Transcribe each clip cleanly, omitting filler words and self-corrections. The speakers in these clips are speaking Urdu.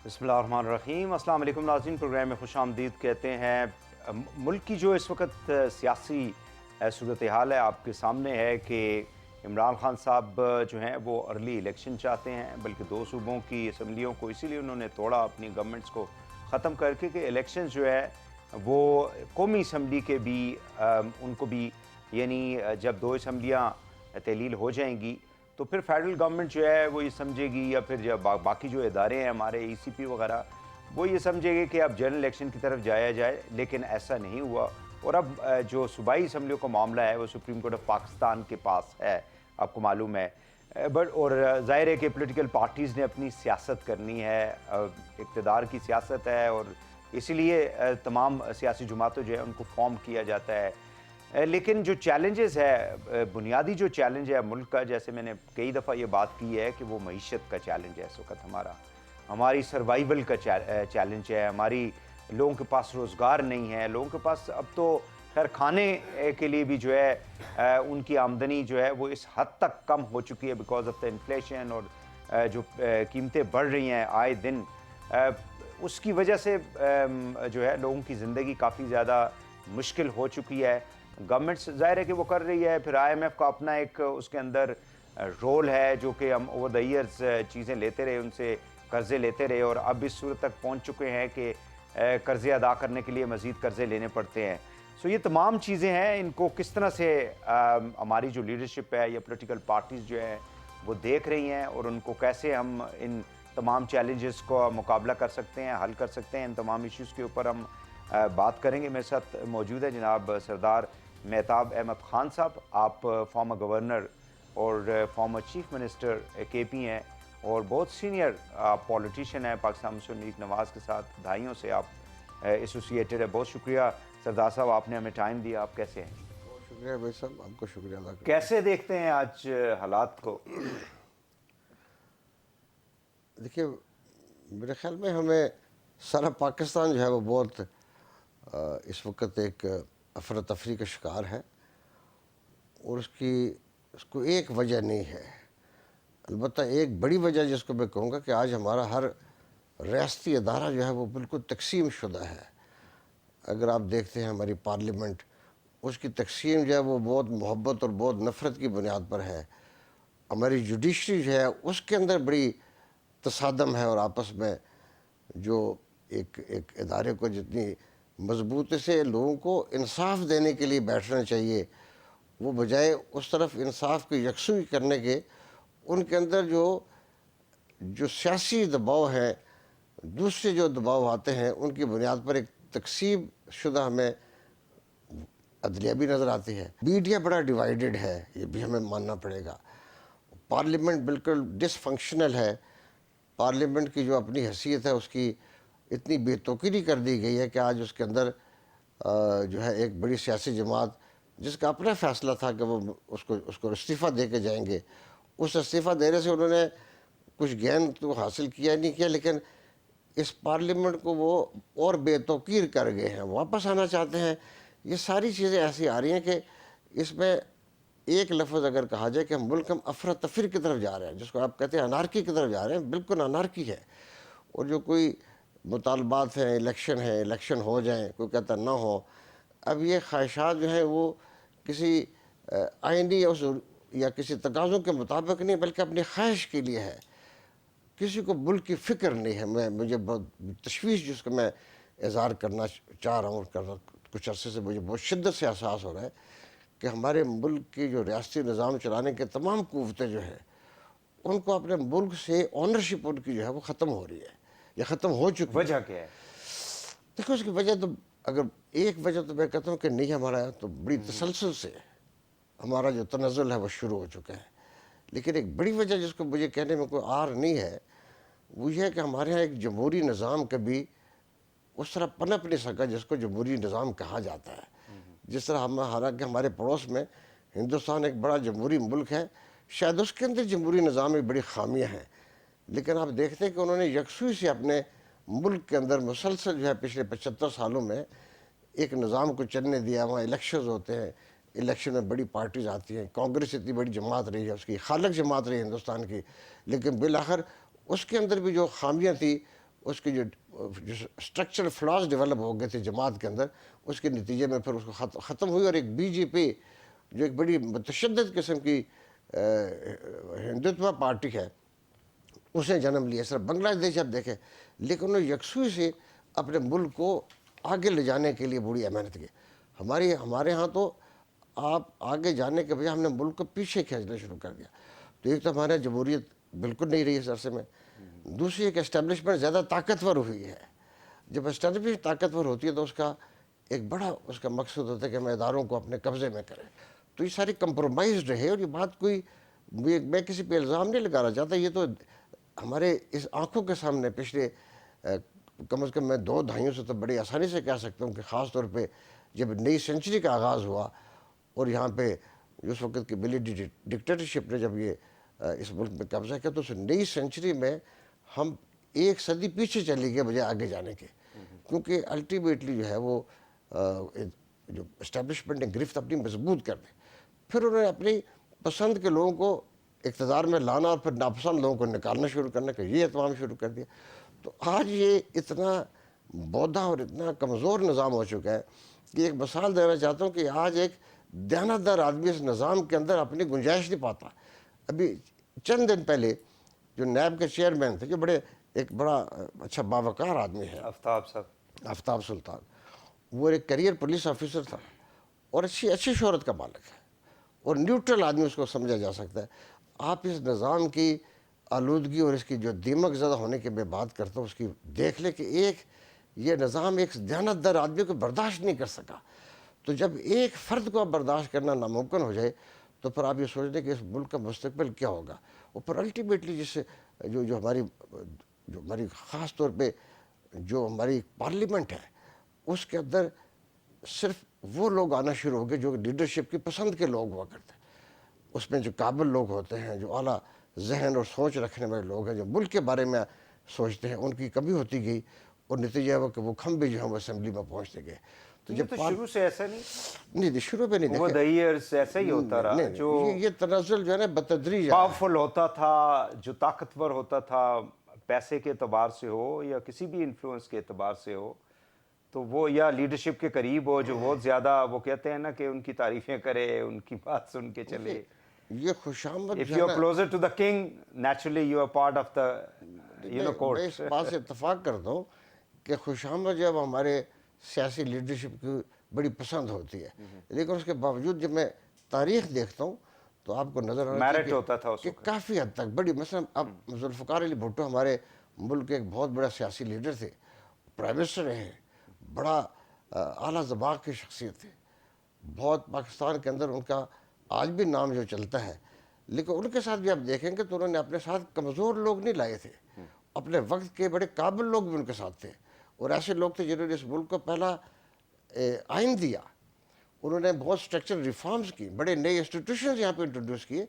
بسم اللہ الرحمن الرحیم۔ السلام علیکم ناظرین، پروگرام میں خوش آمدید کہتے ہیں۔ ملک کی جو اس وقت سیاسی صورتحال ہے آپ کے سامنے ہے کہ عمران خان صاحب جو ہیں وہ ارلی الیکشن چاہتے ہیں، بلکہ 2 صوبوں کی اسمبلیوں کو اسی لیے انہوں نے توڑا اپنی گورنمنٹس کو ختم کر کے کہ الیکشن جو ہے وہ قومی اسمبلی کے بھی ان کو بھی، یعنی جب 2 اسمبلیاں تحلیل ہو جائیں گی تو پھر فیڈرل گورنمنٹ جو ہے وہ یہ سمجھے گی، یا پھر جب باقی جو ادارے ہیں ہمارے ای سی پی وغیرہ، وہ یہ سمجھے گے کہ اب جنرل الیکشن کی طرف جایا جائے، لیکن ایسا نہیں ہوا۔ اور اب جو صوبائی اسمبلیوں کا معاملہ ہے وہ سپریم کورٹ آف پاکستان کے پاس ہے، آپ کو معلوم ہے۔ اور ظاہر ہے کہ پولیٹیکل پارٹیز نے اپنی سیاست کرنی ہے، اقتدار کی سیاست ہے، اور اسی لیے تمام سیاسی جماعتوں جو ہے ان کو فارم کیا جاتا ہے۔ لیکن جو چیلنجز ہے، بنیادی جو چیلنج ہے ملک کا، جیسے میں نے کئی دفعہ یہ بات کی ہے کہ وہ معیشت کا چیلنج ہے اس وقت ہماری سروائیول کا چیلنج ہے، ہماری لوگوں کے پاس روزگار نہیں ہے، لوگوں کے پاس اب تو خیر کھانے کے لیے بھی جو ہے ان کی آمدنی جو ہے وہ اس حد تک کم ہو چکی ہے بیکاز آف دا انفلیشن، اور جو قیمتیں بڑھ رہی ہیں آئے دن، اس کی وجہ سے جو ہے لوگوں کی زندگی کافی زیادہ مشکل ہو چکی ہے۔ گورنمنٹ ظاہر ہے کہ وہ کر رہی ہے، پھر آئی ایم ایف کا اپنا ایک اس کے اندر رول ہے، جو کہ ہم اوور دا ایئرز چیزیں لیتے رہے، ان سے قرضے لیتے رہے، اور اب اس صورت تک پہنچ چکے ہیں کہ قرضے ادا کرنے کے لیے مزید قرضے لینے پڑتے ہیں۔ سو یہ تمام چیزیں ہیں، ان کو کس طرح سے ہماری جو لیڈرشپ ہے یا پولیٹیکل پارٹیز جو ہے وہ دیکھ رہی ہیں، اور ان کو کیسے ہم ان تمام چیلنجز کو مقابلہ کر سکتے ہیں، حل کر سکتے ہیں، ان تمام ایشوز کے اوپر ہم بات کریں گے۔ میرے ساتھ موجود ہے جناب سردار مہتاب احمد خان صاحب، آپ فارمر گورنر اور فارمر چیف منسٹر کے پی ہیں، اور بہت سینئر پولیٹیشین ہیں، پاکستان مسلم لیگ نواز کے ساتھ دہائیوں سے آپ ایسوسیٹڈ ہے۔ بہت شکریہ سردار صاحب، آپ نے ہمیں ٹائم دیا۔ آپ کیسے ہیں؟ بہت شکریہ بھائی صاحب، آپ کو شکریہ ادا کرتا کیسے دیکھتے ہیں آج حالات کو؟ ہوں۔ دیکھیے، میرے خیال میں ہمیں سارا پاکستان جو ہے وہ بہت اس وقت ایک افراتفری کا شکار ہے، اور اس کو ایک وجہ نہیں ہے، البتہ ایک بڑی وجہ جس کو میں کہوں گا کہ آج ہمارا ہر ریاستی ادارہ جو ہے وہ بالکل تقسیم شدہ ہے۔ اگر آپ دیکھتے ہیں ہماری پارلیمنٹ، اس کی تقسیم جو ہے وہ بہت محبت اور بہت نفرت کی بنیاد پر ہے۔ ہماری جوڈیشری جو ہے اس کے اندر بڑی تصادم ہے، اور آپس میں جو ایک ادارے کو جتنی مضبوطی سے لوگوں کو انصاف دینے کے لیے بیٹھنا چاہیے، وہ بجائے اس طرف انصاف کی یکسوئی کرنے کے، ان کے اندر جو سیاسی دباؤ ہے، دوسرے جو دباؤ آتے ہیں، ان کی بنیاد پر ایک تقسیم شدہ ہمیں عدلیہ بھی نظر آتی ہے۔ میڈیا بڑا ڈیوائیڈڈ ہے، یہ بھی ہمیں ماننا پڑے گا۔ پارلیمنٹ بالکل ڈس فنکشنل ہے۔ پارلیمنٹ کی جو اپنی حیثیت ہے اس کی اتنی بے توقیری کر دی گئی ہے کہ آج اس کے اندر جو ہے ایک بڑی سیاسی جماعت جس کا اپنا فیصلہ تھا کہ وہ اس کو استعفیٰ دے کے جائیں گے، اس استعفیٰ دینے سے انہوں نے کچھ گین تو حاصل کیا نہیں کیا، لیکن اس پارلیمنٹ کو وہ اور بے توقیر کر گئے ہیں، واپس آنا چاہتے ہیں۔ یہ ساری چیزیں ایسی آ رہی ہیں کہ اس میں ایک لفظ اگر کہا جائے کہ ہم افراتفری کی طرف جا رہے ہیں، جس کو آپ کہتے ہیں انارکی کی طرف جا رہے ہیں، بالکل انارکی ہے۔ اور جو کوئی مطالبات ہیں، الیکشن ہو جائیں، کوئی کہتا نہ ہو، اب یہ خواہشات جو ہیں وہ کسی آئینی یا کسی تقاضوں کے مطابق نہیں، بلکہ اپنی خواہش کے لیے ہے۔ کسی کو ملک کی فکر نہیں ہے۔ مجھے بہت تشویش جس کو میں اظہار کرنا چاہ رہا ہوں، کچھ عرصے سے مجھے بہت شدت سے احساس ہو رہا ہے کہ ہمارے ملک کی جو ریاستی نظام چلانے کے تمام قوتیں جو ہیں، ان کو اپنے ملک سے اونرشپ ان کی جو ہے وہ ختم ہو رہی ہے، یا ختم ہو چکی ہے۔ وجہ کیا ہے؟ دیکھو، اس کی وجہ تو اگر ایک وجہ تو میں کہتا ہوں کہ نہیں، ہمارا تو بڑی تسلسل سے ہمارا جو تنزل ہے وہ شروع ہو چکا ہے، لیکن ایک بڑی وجہ جس کو مجھے کہنے میں کوئی عار نہیں ہے، وہ یہ ہے کہ ہمارے ہاں ایک جمہوری نظام کبھی اس طرح پنپ نہیں سکا جس کو جمہوری نظام کہا جاتا ہے۔ جس طرح حالانکہ ہمارے پڑوس میں ہندوستان ایک بڑا جمہوری ملک ہے، شاید اس کے اندر جمہوری نظام میں بڑی خامیاں ہیں، لیکن آپ دیکھتے ہیں کہ انہوں نے یکسوئی سے اپنے ملک کے اندر مسلسل جو ہے پچھلے 75 سالوں میں ایک نظام کو چلنے دیا۔ وہاں الیکشنز ہوتے ہیں، الیکشن میں بڑی پارٹیز آتی ہیں، کانگریس اتنی بڑی جماعت رہی ہے، اس کی خالق جماعت رہی ہے ہندوستان کی، لیکن بالآخر اس کے اندر بھی جو خامیاں تھیں اس کی جو اسٹرکچر فلاز ڈیولپ ہو گئے تھے جماعت کے اندر، اس کے نتیجے میں پھر اس کو ختم ہوئی، اور ایک بی جے پی جو ایک بڑی متشدد قسم کی ہندوتوا پارٹی ہے، اس نے جنم لیا. صرف بنگلہ دیش آپ دیکھیں، لیکن انہوں نے یکسوئی سے اپنے ملک کو آگے لے جانے کے لیے بڑی محنت کی. ہمارے ہاں تو آپ آگے جانے کے بجائے ہم نے ملک کو پیچھے کھینچنا شروع کر دیا. تو ایک تو ہمارے جمہوریت بالکل نہیں رہی اس عرصے میں، دوسری ایک اسٹیبلشمنٹ زیادہ طاقتور ہوئی ہے. جب اسٹیبلشمنٹ طاقتور ہوتی ہے تو اس کا ایک بڑا اس کا مقصد ہوتا ہے کہ ہم اداروں کو اپنے قبضے میں کریں. تو یہ ساری کمپرومائز رہے، اور یہ بات کوئی میں کسی پہ الزام نہیں لگانا چاہتا، یہ تو ہمارے اس آنکھوں کے سامنے پچھلے کم از کم میں 2 دہائیوں سے تو بڑی آسانی سے کہہ سکتا ہوں کہ خاص طور پہ جب نئی سینچری کا آغاز ہوا اور یہاں پہ اس وقت کی ملیٹری ڈکٹیٹرشپ نے جب یہ اس ملک میں قبضہ کیا، تو اس نئی سینچری میں ہم 1 صدی پیچھے چلے گئے بجائے آگے جانے کے. کیونکہ الٹیمیٹلی جو ہے وہ جو اسٹیبلشمنٹ نے گرفت اپنی مضبوط کر دی. پھر انہوں نے اپنی پسند کے لوگوں کو اقتدار میں لانا اور پھر ناپسند لوگوں کو نکالنا شروع کرنے کا یہ اہتمام شروع کر دیا. تو آج یہ اتنا بودھا اور اتنا کمزور نظام ہو چکا ہے کہ ایک مثال دینا چاہتا ہوں کہ آج ایک دیانتدار آدمی اس نظام کے اندر اپنی گنجائش نہیں پاتا. ابھی چند دن پہلے جو نیب کے چیئرمین تھے، جو ایک بڑا اچھا باوقار آدمی ہے، آفتاب صاحب، آفتاب سلطان، وہ ایک کیریئر پولیس آفیسر تھا اور اچھی شہرت کا مالک ہے، اور نیوٹرل آدمی اس کو سمجھا جا سکتا ہے. آپ اس نظام کی آلودگی اور اس کی جو دیمک زدہ ہونے کی میں بات کرتا ہوں، اس کی دیکھ لیں کہ یہ نظام ایک دیانتدار آدمی کو برداشت نہیں کر سکا. تو جب ایک فرد کو اب برداشت کرنا ناممکن ہو جائے تو پھر آپ یہ سوچ لیں کہ اس ملک کا مستقبل کیا ہوگا. اور پھر الٹیمیٹلی جس سے جو ہماری خاص طور پہ جو ہماری پارلیمنٹ ہے، اس کے اندر صرف وہ لوگ آنا شروع ہو گئے جو لیڈرشپ کی پسند کے لوگ ہوا کرتے ہیں. اس میں جو قابل لوگ ہوتے ہیں، جو اعلیٰ ذہن اور سوچ رکھنے والے لوگ ہیں، جو ملک کے بارے میں سوچتے ہیں، ان کی کمی ہوتی گئی، اور نتیجہ ہوا کہ وہ کھمبے جو ہیں وہ اسمبلی میں پہنچتے گئے. تو یہ تو شروع سے ایسا نہیں نہیں، شروع پہ نہیں وہ دیکھے، ایئرس ایسا ہی ہوتا رہا. نہیں، جو یہ تنزل جو ہے نا بتدریج آیا. پاورفل ہوتا تھا، جو طاقتور ہوتا تھا پیسے کے اعتبار سے ہو یا کسی بھی انفلوئنس کے اعتبار سے ہو، تو وہ یا لیڈرشپ کے قریب ہو، جو بہت زیادہ وہ کہتے ہیں نا کہ ان کی تعریفیں کرے، ان کی بات سن کے چلے. یہ خوشامد If جو ہے you are نا، closer to the king, naturally you are part of the میں court. اس بات سے اتفاق کرتا ہوں کہ خوشامد جب ہمارے سیاسی لیڈرشپ کی بڑی پسند ہوتی ہے، لیکن اس کے باوجود جب میں تاریخ دیکھتا ہوں تو آپ کو نظر آنا میرٹ چاہیے ہوتا تھا اس کہ وقت. کافی حد تک بڑی، مثلا اب ذوالفقار علی بھٹو ہمارے ملک کے ایک بہت بڑا سیاسی لیڈر تھے، پرائم منسٹر رہے ہیں، بڑا اعلیٰ ذباق کی شخصیت تھے، بہت پاکستان کے اندر ان کا آج بھی نام جو چلتا ہے. لیکن ان کے ساتھ بھی آپ دیکھیں گے تو انہوں نے اپنے ساتھ کمزور لوگ نہیں لائے تھے، اپنے وقت کے بڑے قابل لوگ بھی ان کے ساتھ تھے، اور ایسے لوگ تھے جنہوں نے اس ملک کو پہلا آئین دیا. انہوں نے بہت اسٹرکچر ریفارمز کی، بڑے نئے انسٹیٹیوشنز یہاں پہ انٹروڈیوس کیے.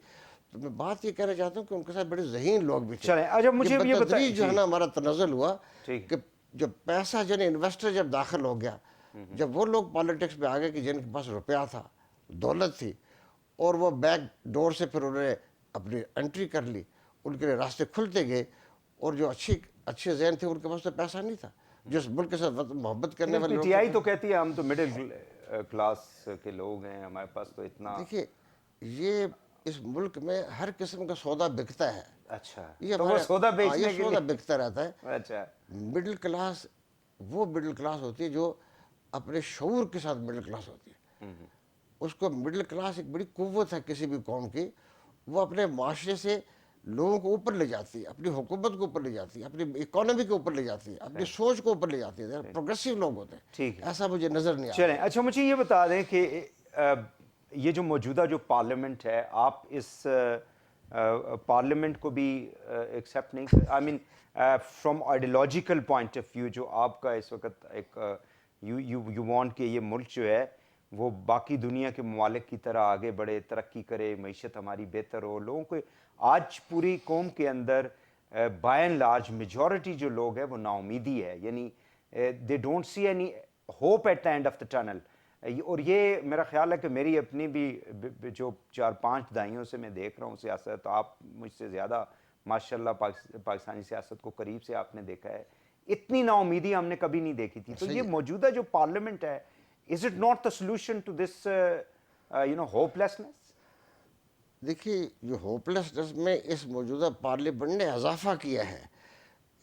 تو میں بات یہ کہنا چاہتا ہوں کہ ان کے ساتھ بڑے ذہین لوگ بھی تھے. چلیں اچھا مجھے بھی یہ بتائیں. بتدریج جو ہے نا ہمارا تنزل ہوا ٹھیک کہ جب پیسہ انویسٹر جب داخل ہو گیا، جب وہ لوگ پالیٹکس میں آ گئے کہ جن کے پاس روپیہ تھا، دولت تھی، اور وہ بیک ڈور سے پھر انہوں نے اپنی انٹری کر لی، ان کے لیے راستے کھلتے گئے. اور جو اچھے ذہن تھے ان کے پاس تو پیسہ نہیں تھا، جس ملک کے ساتھ محبت کرنے والے پی لوگ ٹی آئی تھے. تو کہتی ہے ہم تو مڈل کلاس کے لوگ ہیں، ہمارے پاس تو اتنا. دیکھیے، یہ اس ملک میں ہر قسم کا سودا بکتا ہے. اچھا یہ تو وہ سودا یہ بیچنے کے سودا لیے. بکتا رہتا ہے. اچھا مڈل کلاس وہ مڈل کلاس ہوتی ہے جو اپنے شعور کے ساتھ مڈل کلاس ہوتی ہے. اس کو مڈل کلاس ایک بڑی قوت ہے کسی بھی قوم کی، وہ اپنے معاشرے سے لوگوں کو اوپر لے جاتی ہے، اپنی حکومت کو اوپر لے جاتی ہے، اپنی اکانومی کو اوپر لے جاتی ہے، اپنی سوچ کو اوپر لے جاتی ہے. پروگریسو لوگ ہوتے ہیں. ٹھیک ہے. ایسا مجھے نظر نہیں چلیں آتا. اچھا مجھے یہ بتا دیں کہ یہ جو موجودہ جو پارلیمنٹ ہے، آپ اس پارلیمنٹ کو بھی ایکسیپٹ نہیں کر I mean from ideological point of view, جو آپ کا اس وقت ایک یو وانٹ کہ یہ ملک جو ہے وہ باقی دنیا کے ممالک کی طرح آگے بڑھے، ترقی کرے، معیشت ہماری بہتر ہو. لوگوں کو آج پوری قوم کے اندر بائی اینڈ لارج میجورٹی جو لوگ ہیں وہ نا امیدی ہے، یعنی they don't see any hope at the end of the tunnel. اور یہ میرا خیال ہے کہ میری اپنی بھی جو 4-5 دہائیوں سے میں دیکھ رہا ہوں سیاست، آپ مجھ سے زیادہ ماشاء اللہ پاکستانی سیاست کو قریب سے آپ نے دیکھا ہے، اتنی نا امیدی ہم نے کبھی نہیں دیکھی تھی. تو یہ موجودہ جو پارلیمنٹ ہے, is it not the solution to this hopelessness? دیکھیے جو ہوپلیسنس میں اس موجودہ پارلیمنٹ نے اضافہ کیا ہے,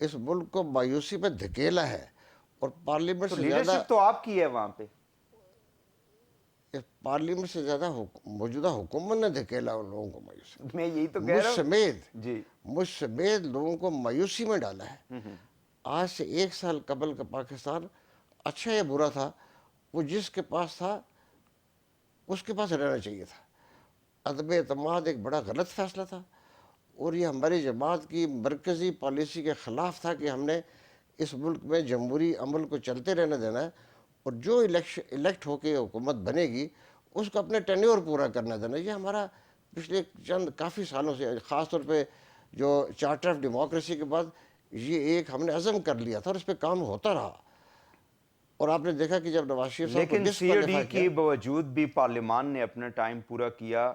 اس ملک کو مایوسی میں دھکیلا ہے, اور پارلیمنٹ تو سے زیادہ لیڈرشپ تو آپ کی ہے وہاں پہ. اس پارلیمنٹ سے زیادہ موجودہ حکومت نے دھکیلا ان لوگوں کو مایوسی, میں یہی تو کہہ رہا ہوں. جی مجھ سمیت لوگوں کو مایوسی میں ڈالا ہے. آج سے 1 سال قبل کا پاکستان اچھا یا برا تھا, وہ جس کے پاس تھا اس کے پاس رہنا چاہیے تھا. عدم اعتماد ایک بڑا غلط فیصلہ تھا, اور یہ ہماری جماعت کی مرکزی پالیسی کے خلاف تھا کہ ہم نے اس ملک میں جمہوری عمل کو چلتے رہنے دینا ہے, اور جو الیکٹ ہو کے حکومت بنے گی اس کو اپنے ٹینیور پورا کرنا دینا. یہ ہمارا پچھلے چند کافی سالوں سے, خاص طور پہ جو چارٹر آف ڈیموکریسی کے بعد یہ ایک ہم نے عزم کر لیا تھا, اور اس پہ کام ہوتا رہا. اور آپ نے دیکھا کہ جب نواز شریف صاحب کو لیکن سی او ڈی ڈسکوالیفائی کی باوجود بھی پارلیمان نے اپنا ٹائم پورا کیا,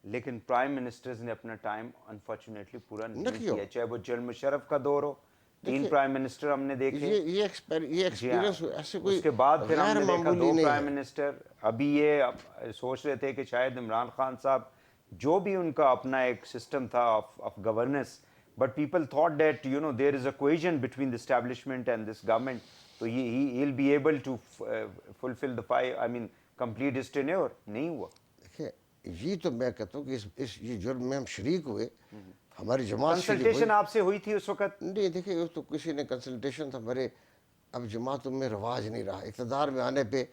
لیکن پرائم منسٹرز نے اپنا ٹائم انفارچونیٹلی پورا نہیں کیا, چاہے وہ جنرل مشرف کا دور ہو. 3 پرائم منسٹر ہم نے دیکھے. یہ ایکسپیرینس ایسے کوئی اس کے بعد پھر ہم غیر نے دیکھا معمولی 2 نہیں پرائم ہے. منسٹر. ابھی یہ سوچ رہے تھے کہ شاید عمران خان صاحب جو بھی ان کا اپنا ایک سسٹم تھا of governance, but people thought that you know there is a cohesion between the establishment and this government, تو he will be able to fulfil the complete his tenure. نہیں ہوا. دیکھیں یہ تو میں کہتا ہوں کہ اس یہ جرم میں ہم شریک ہوئے, ہماری جماعت شریک ہوئی. کنسلٹیشن آپ سے ہوئی تھی اس وقت؟ نہیں دیکھیں اس تو کسی نے کنسلٹیشن تو ہمارے اب جماعتوں میں رواج نہیں رہا. اقتدار میں آنے پہ,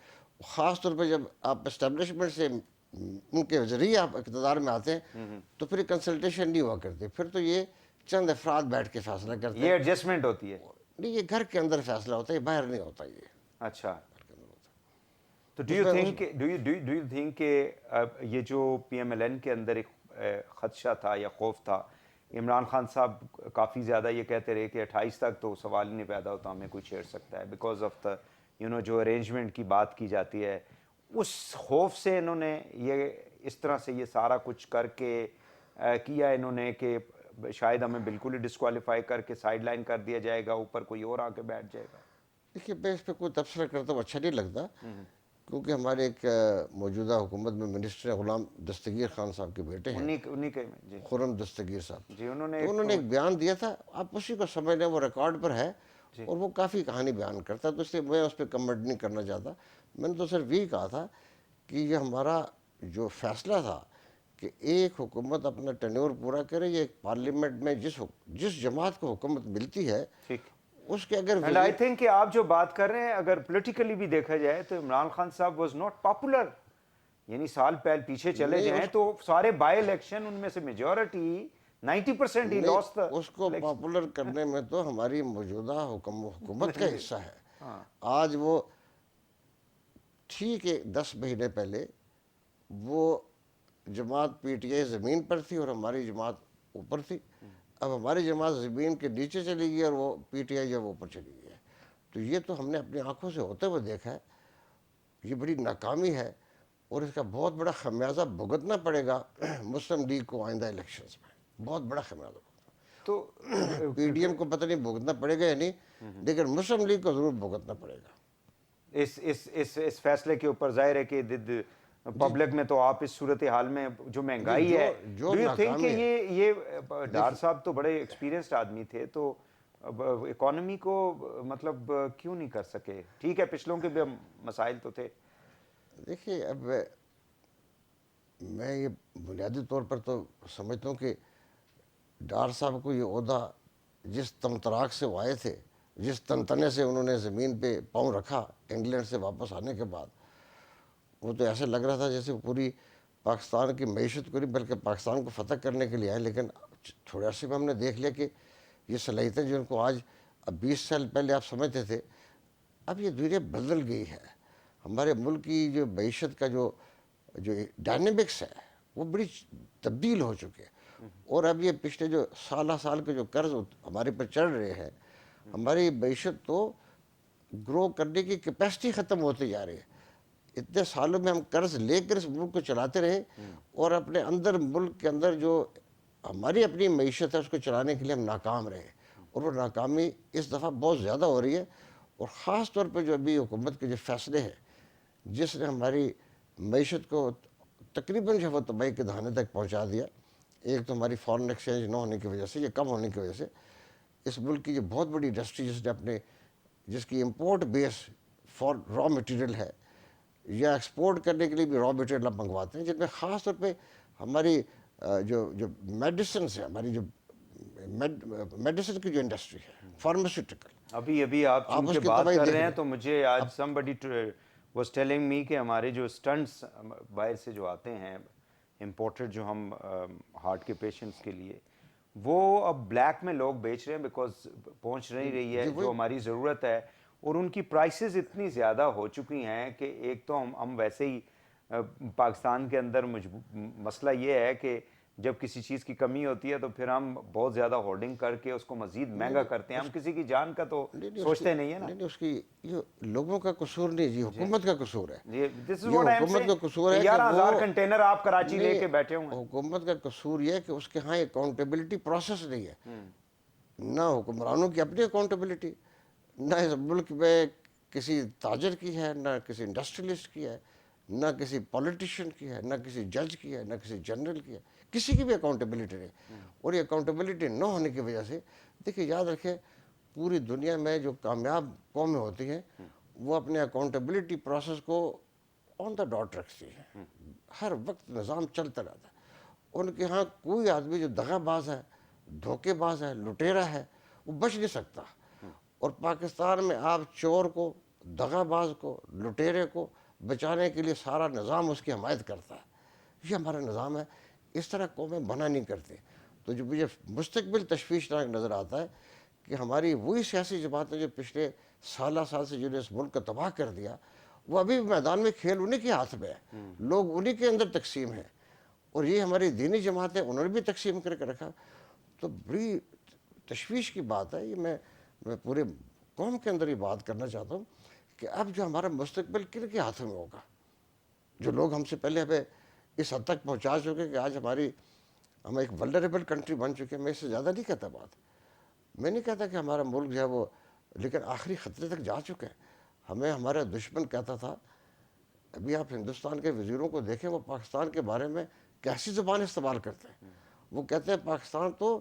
خاص طور پہ جب آپ اسٹیبلشمنٹ سے ان کے ذریعے آپ اقتدار میں آتے ہیں تو پھر کنسلٹیشن نہیں ہوا کرتے. پھر تو یہ چند افراد بیٹھ کے فیصلہ کرتے ہیں. یہ ایڈجسٹمنٹ ہوتی ہے. نہیں, یہ گھر کے اندر فیصلہ ہوتا ہے, باہر نہیں ہوتا. یہ اچھا. تو ڈو یو تھنک کہ یہ جو پی ایم ایل این کے اندر ایک خدشہ تھا یا خوف تھا, عمران خان صاحب کافی زیادہ یہ کہتے رہے کہ 28 تک تو سوال ہی نہیں پیدا ہوتا ہمیں کوئی چھیڑ سکتا ہے, بیکاز آف دا جو ارینجمنٹ کی بات کی جاتی ہے, اس خوف سے انہوں نے یہ اس طرح سے یہ سارا کچھ کر کے کیا انہوں نے کہ شاید ہمیں بالکل ہی ڈسکوالیفائی کر کے سائڈ لائن کر دیا جائے گا, اوپر کوئی اور آ کے بیٹھ جائے گا. دیکھیے میں اس پہ کوئی تبصرہ کرتا ہوں, اچھا نہیں لگتا, کیونکہ ہمارے ایک موجودہ حکومت میں منسٹر غلام دستگیر خان صاحب کے بیٹے ہیں, انہی کے جی خرم دستگیر صاحب. جی انہوں نے ایک بیان دیا تھا, آپ اسی کو سمجھ لیں, وہ ریکارڈ پر ہے, اور وہ کافی کہانی بیان کرتا ہے, تو اس لیے میں اس پہ کمنٹ نہیں کرنا چاہتا. میں نے تو صرف یہی کہا تھا کہ یہ ہمارا جو فیصلہ تھا کہ ایک حکومت اپنا ٹینیور پورا کرے, یہ ایک پارلیمنٹ میں جس جماعت کو حکومت ملتی ہے اس کے اگر اینڈ آئی تھنک کہ آپ جو بات کر رہے ہیں اگر پولیٹیکلی بھی دیکھا جائے تو عمران خان صاحب واز ناٹ پاپولر. یعنی سال پہل پیچھے چلے جائیں تو سارے بائی الیکشن ان میں سے میجورٹی 90% ہی لاسٹ. اس کو پاپولر کرنے میں تو ہماری موجودہ حکومت کا حصہ ہے. آج وہ ٹھیک ہے 10 مہینے پہلے وہ جماعت پی ٹی آئی زمین پر تھی اور ہماری جماعت اوپر تھی. اب ہماری جماعت زمین کے نیچے چلی گئی اور وہ پی ٹی آئی جب اوپر چلی گئی ہے. تو یہ تو ہم نے اپنی آنکھوں سے ہوتے ہوئے دیکھا ہے. یہ بڑی ناکامی ہے, اور اس کا بہت بڑا خمیازہ بھگتنا پڑے گا مسلم لیگ کو آئندہ الیکشنز میں. بہت بڑا خمیازہ تو پی ڈی ایم کو پتہ نہیں بھگتنا پڑے گا یا نہیں, لیکن مسلم لیگ کو ضرور بھگتنا پڑے گا. اس فیصلے کے اوپر ظاہر ہے کہ پبلک میں تو آپ اس صورتحال میں جو مہنگائی ہے, ڈو یو تھنک کہ یہ ڈار صاحب تو بڑے ایکسپیرینسڈ آدمی تھے, تو اکانومی کو مطلب کیوں نہیں کر سکے؟ ٹھیک ہے پچھلوں کے بھی مسائل تو تھے. دیکھیے اب میں یہ بنیادی طور پر تو سمجھتا ہوں کہ ڈار صاحب کو یہ عہدہ جس تمطراق سے وہ آئے تھے, جس تنتنے سے انہوں نے زمین پہ پاؤں رکھا انگلینڈ سے واپس آنے کے بعد, وہ تو ایسے لگ رہا تھا جیسے پوری پاکستان کی معیشت کو نہیں بلکہ پاکستان کو فتح کرنے کے لیے آئے. لیکن تھوڑے عرصے میں ہم نے دیکھ لیا کہ یہ صلاحیتیں جو ان کو آج اب 20 سال پہلے آپ سمجھتے تھے, اب یہ دنیا بدل گئی ہے. ہمارے ملک کی جو معیشت کا جو ڈائنمکس ہے وہ بڑی تبدیل ہو چکے ہیں. اور اب یہ پچھلے جو سال کے جو قرض ہمارے پر چڑھ رہے ہیں, ہماری معیشت تو گرو کرنے کی کیپیسٹی ختم ہوتی جا رہی ہے. اتنے سالوں میں ہم قرض لے کر اس ملک کو چلاتے رہے, اور اپنے اندر ملک کے اندر جو ہماری اپنی معیشت ہے اس کو چلانے کے لیے ہم ناکام رہے. اور وہ ناکامی اس دفعہ بہت زیادہ ہو رہی ہے. اور خاص طور پہ جو ابھی حکومت کے جو فیصلے ہیں جس نے ہماری معیشت کو تقریباً جو ہے وہ تباہی کے دہانے تک پہنچا دیا. ایک تو ہماری فارن ایکسچینج نہ ہونے کی وجہ سے یا کم ہونے کی وجہ سے اس ملک کی جو بہت بڑی انڈسٹری جس کی import base for raw material ہے یا ایکسپورٹ کرنے کے لیے بھی را مٹیریل ہم منگواتے ہیں، جن میں خاص طور پہ ہماری جو میڈیسنس ہے، ہماری جو میڈیسن کی جو انڈسٹری ہے فارماسیوٹیکل، ابھی آپ آپ اس چونکہ کی بات تباہی کر دیکھ رہے ہیں لیں. تو مجھے آج somebody was telling me کہ ہمارے جو سٹنٹس باہر سے جو آتے ہیں امپورٹڈ، جو ہم ہارٹ کے پیشنٹس کے لیے، وہ اب بلیک میں لوگ بیچ رہے ہیں بیکاز پہنچ نہیں رہی ہے جو ہماری ضرورت ہے، اور ان کی پرائسز اتنی زیادہ ہو چکی ہیں کہ ایک تو ہم ویسے ہی پاکستان کے اندر مسئلہ یہ ہے کہ جب کسی چیز کی کمی ہوتی ہے تو پھر ہم بہت زیادہ ہورڈنگ کر کے اس کو مزید مہنگا کرتے ہیں. ہم کسی کی جان کا تو سوچتے نہیں ہے نا. نہیں اس کی یہ لوگوں کا قصور نہیں جی، حکومت کا قصور ہے. جی دس از یہ واٹ آئی ایم حکومت کا سیئنگ قصور کہ ہے کہ 11,000 وہ کنٹینر آپ کراچی لے نہیں، کے بیٹھے ہوئے ہیں. حکومت کا قصور یہ ہے کہ اس کے ہاں اکاؤنٹیبلٹی پروسیس نہیں ہے. نہ حکمرانوں کی اپنی اکاؤنٹیبلٹی، نہ اس ملک میں کسی تاجر کی ہے، نہ کسی انڈسٹریلسٹ کی ہے، نہ کسی پولیٹیشین کی ہے، نہ کسی جج کی ہے، نہ کسی جنرل کی ہے. کسی کی بھی اکاؤنٹیبلٹی نہیں. اور یہ اکاؤنٹیبلٹی نہ ہونے کی وجہ سے دیکھیے، یاد رکھیں، پوری دنیا میں جو کامیاب قومیں ہوتی ہیں وہ اپنے اکاؤنٹیبلٹی پروسیس کو آن دا ڈاٹ رکھتی ہیں. ہر وقت نظام چلتا رہتا ہے. ان کے ہاں کوئی آدمی جو دغا باز ہے، دھوکے باز ہے، لٹیرا ہے، وہ بچ نہیں سکتا. اور پاکستان میں آپ چور کو، دغا باز کو، لٹیرے کو بچانے کے لیے سارا نظام اس کی حمایت کرتا ہے. یہ ہمارا نظام ہے. اس طرح قومیں بنا نہیں کرتے. تو جو مجھے مستقبل تشویشناک نظر آتا ہے کہ ہماری وہی سیاسی جماعتیں جو پچھلے سال سے جنہوں نے اس ملک کو تباہ کر دیا، وہ ابھی بھی میدان میں کھیل انہی کے ہاتھ میں ہے. لوگ انہی کے اندر تقسیم ہیں. اور یہ ہماری دینی جماعتیں انہوں نے بھی تقسیم کر کے رکھا. تو بڑی تشویش کی بات ہے. یہ میں پورے قوم کے اندر یہ بات کرنا چاہتا ہوں کہ اب جو ہمارا مستقبل کن کے ہاتھوں میں ہوگا. جو لوگ ہم سے پہلے ہمیں اس حد تک پہنچا چکے کہ آج ہم ایک ولنریبل کنٹری بن چکے ہیں. میں اس سے زیادہ نہیں کہتا بات. میں نہیں کہتا کہ ہمارا ملک جو ہے وہ لیکن آخری خطرے تک جا چکے ہیں. ہمیں ہمارا دشمن کہتا تھا، ابھی آپ ہندوستان کے وزیروں کو دیکھیں، وہ پاکستان کے بارے میں کیسی زبان استعمال کرتے ہیں. وہ کہتے ہیں پاکستان تو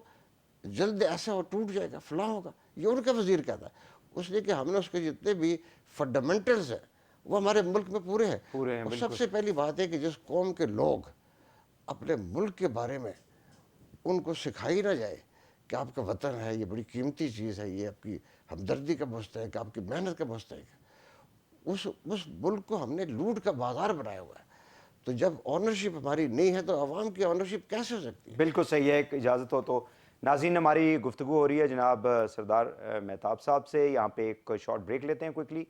جلد ایسا ٹوٹ جائے گا، فلاں ہوگا. یہ ان کا وزیر کہتا ہے. اس لیے کہ ہم نے اس کے جتنے بھی فنڈامنٹلز ہیں وہ ہمارے ملک میں پورے ہیں. اور سب سے پہلی بات ہے کہ جس قوم کے لوگ اپنے ملک کے بارے میں ان کو سکھائی نہ جائے کہ آپ کا وطن ہے، یہ بڑی قیمتی چیز ہے، یہ آپ کی ہمدردی کا مستحق ہے، آپ کی محنت کا مستحق ہے. اس ملک کو ہم نے لوٹ کا بازار بنایا ہوا ہے. تو جب آنرشپ ہماری نہیں ہے تو عوام کی آنرشپ کیسے ہو سکتی ہے؟ بالکل صحیح ہے. ایک اجازت ہو تو ناظرین، ہماری گفتگو ہو رہی ہے جناب سردار مہتاب صاحب سے. یہاں پہ ایک شارٹ بریک لیتے ہیں کوئکلی.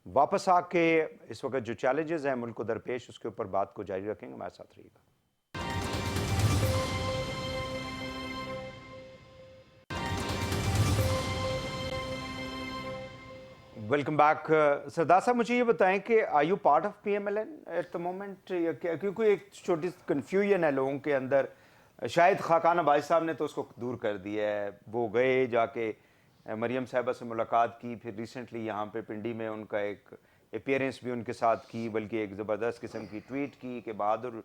واپس آ کے اس وقت جو چیلنجز ہیں ملک کو درپیش، اس کے اوپر بات کو جاری رکھیں گے. ہمارے ساتھ رہیے گا. Welcome back. سردار صاحب، مجھے یہ بتائیں کہ are you part of P M L N at the moment? کیونکہ ایک چھوٹی کنفیوژن ہے لوگوں کے اندر. شاید خاقان عباس صاحب نے تو اس کو دور کر دیا ہے. وہ گئے، جا کے مریم صاحبہ سے ملاقات کی، پھر ریسنٹلی یہاں پہ پنڈی میں ان کا ایک اپیئرنس بھی ان کے ساتھ کی، بلکہ ایک زبردست قسم کی ٹویٹ کی کہ بہادر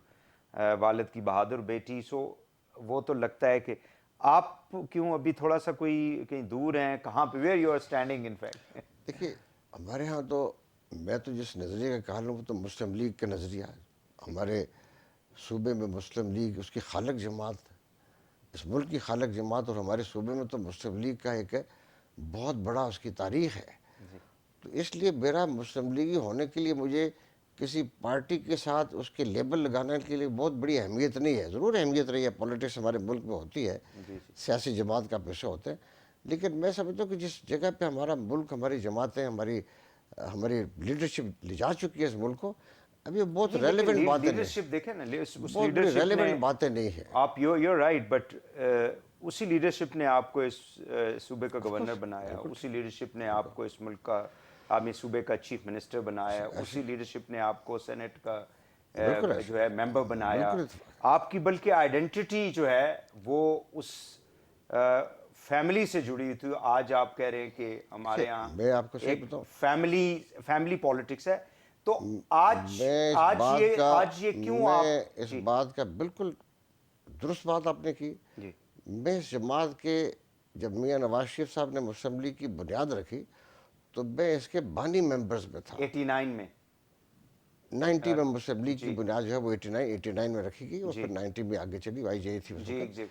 والد کی بہادر بیٹی. سو وہ تو لگتا ہے کہ آپ کیوں ابھی تھوڑا سا کوئی کہیں دور ہیں؟ کہاں پہ where you are standing in fact? دیکھیے، ہمارے ہاں تو میں تو جس نظریے کا کہا لوں وہ تو مسلم لیگ کا نظریہ ہے. ہمارے صوبے میں مسلم لیگ اس کی خالق جماعت، اس ملک کی خالق جماعت، اور ہمارے صوبے میں تو مسلم لیگ کا ایک بہت بڑا اس کی تاریخ ہے. تو اس لیے میرا مسلم لیگی ہونے کے لیے مجھے کسی پارٹی کے ساتھ اس کے لیبل لگانے کے لیے بہت بڑی اہمیت نہیں ہے. ضرور اہمیت رہی ہے، پولیٹکس ہمارے ملک میں ہوتی ہے، سیاسی جماعت کا پیشہ ہوتے ہیں. لیکن میں سمجھتا ہوں کہ جس جگہ پہ ہمارا ملک، ہماری جماعتیں، ہماری لیڈرشپ لے جا چکی ہے اس ملک کو، ابھی بہت ریلیونٹ باتیں نہیں، لیڈرشپ دیکھیں نا، اس بہت بڑی لیڈرشپ نے، ریلیونٹ باتیں نہیں ہیں. آپ یو رائٹ، بٹ اسی لیڈرشپ نے آپ کو اس صوبے کا گورنر بنایا، اسی لیڈرشپ نے آپ کو اس ملک کا، آمی صوبے کا چیف منسٹر بنایا، اسی لیڈرشپ نے آپ کو سینٹ کا جو ہے ممبر بنایا. آپ کی بلکہ آئیڈینٹی جو ہے وہ اس فیملی سے جڑی ہوئی تھی، آج آپ کہہ رہے ہیں کہ ہمارے یہاں میں آپ کو صحیح ایک بتاؤں، فیملی پالیٹکس ہے، تو آج میں اس آج بات یہ کا آج یہ کیوں آپ؟ میں اس جی بات کا بالکل درست بات آپ نے کی. جی میں اس جماعت کے جب میاں نواز شریف صاحب نے مسلم لیگ کی بنیاد رکھی تو میں اس کے بانی ممبرز میں تھا. 89 میں 90 میں مسلم لیگ کی جی بنیاد جو ہے وہ 89 میں رکھی گئی اور جی پھر 90 میں آگے چلی، وائی جے تھی اس جی وقت. جی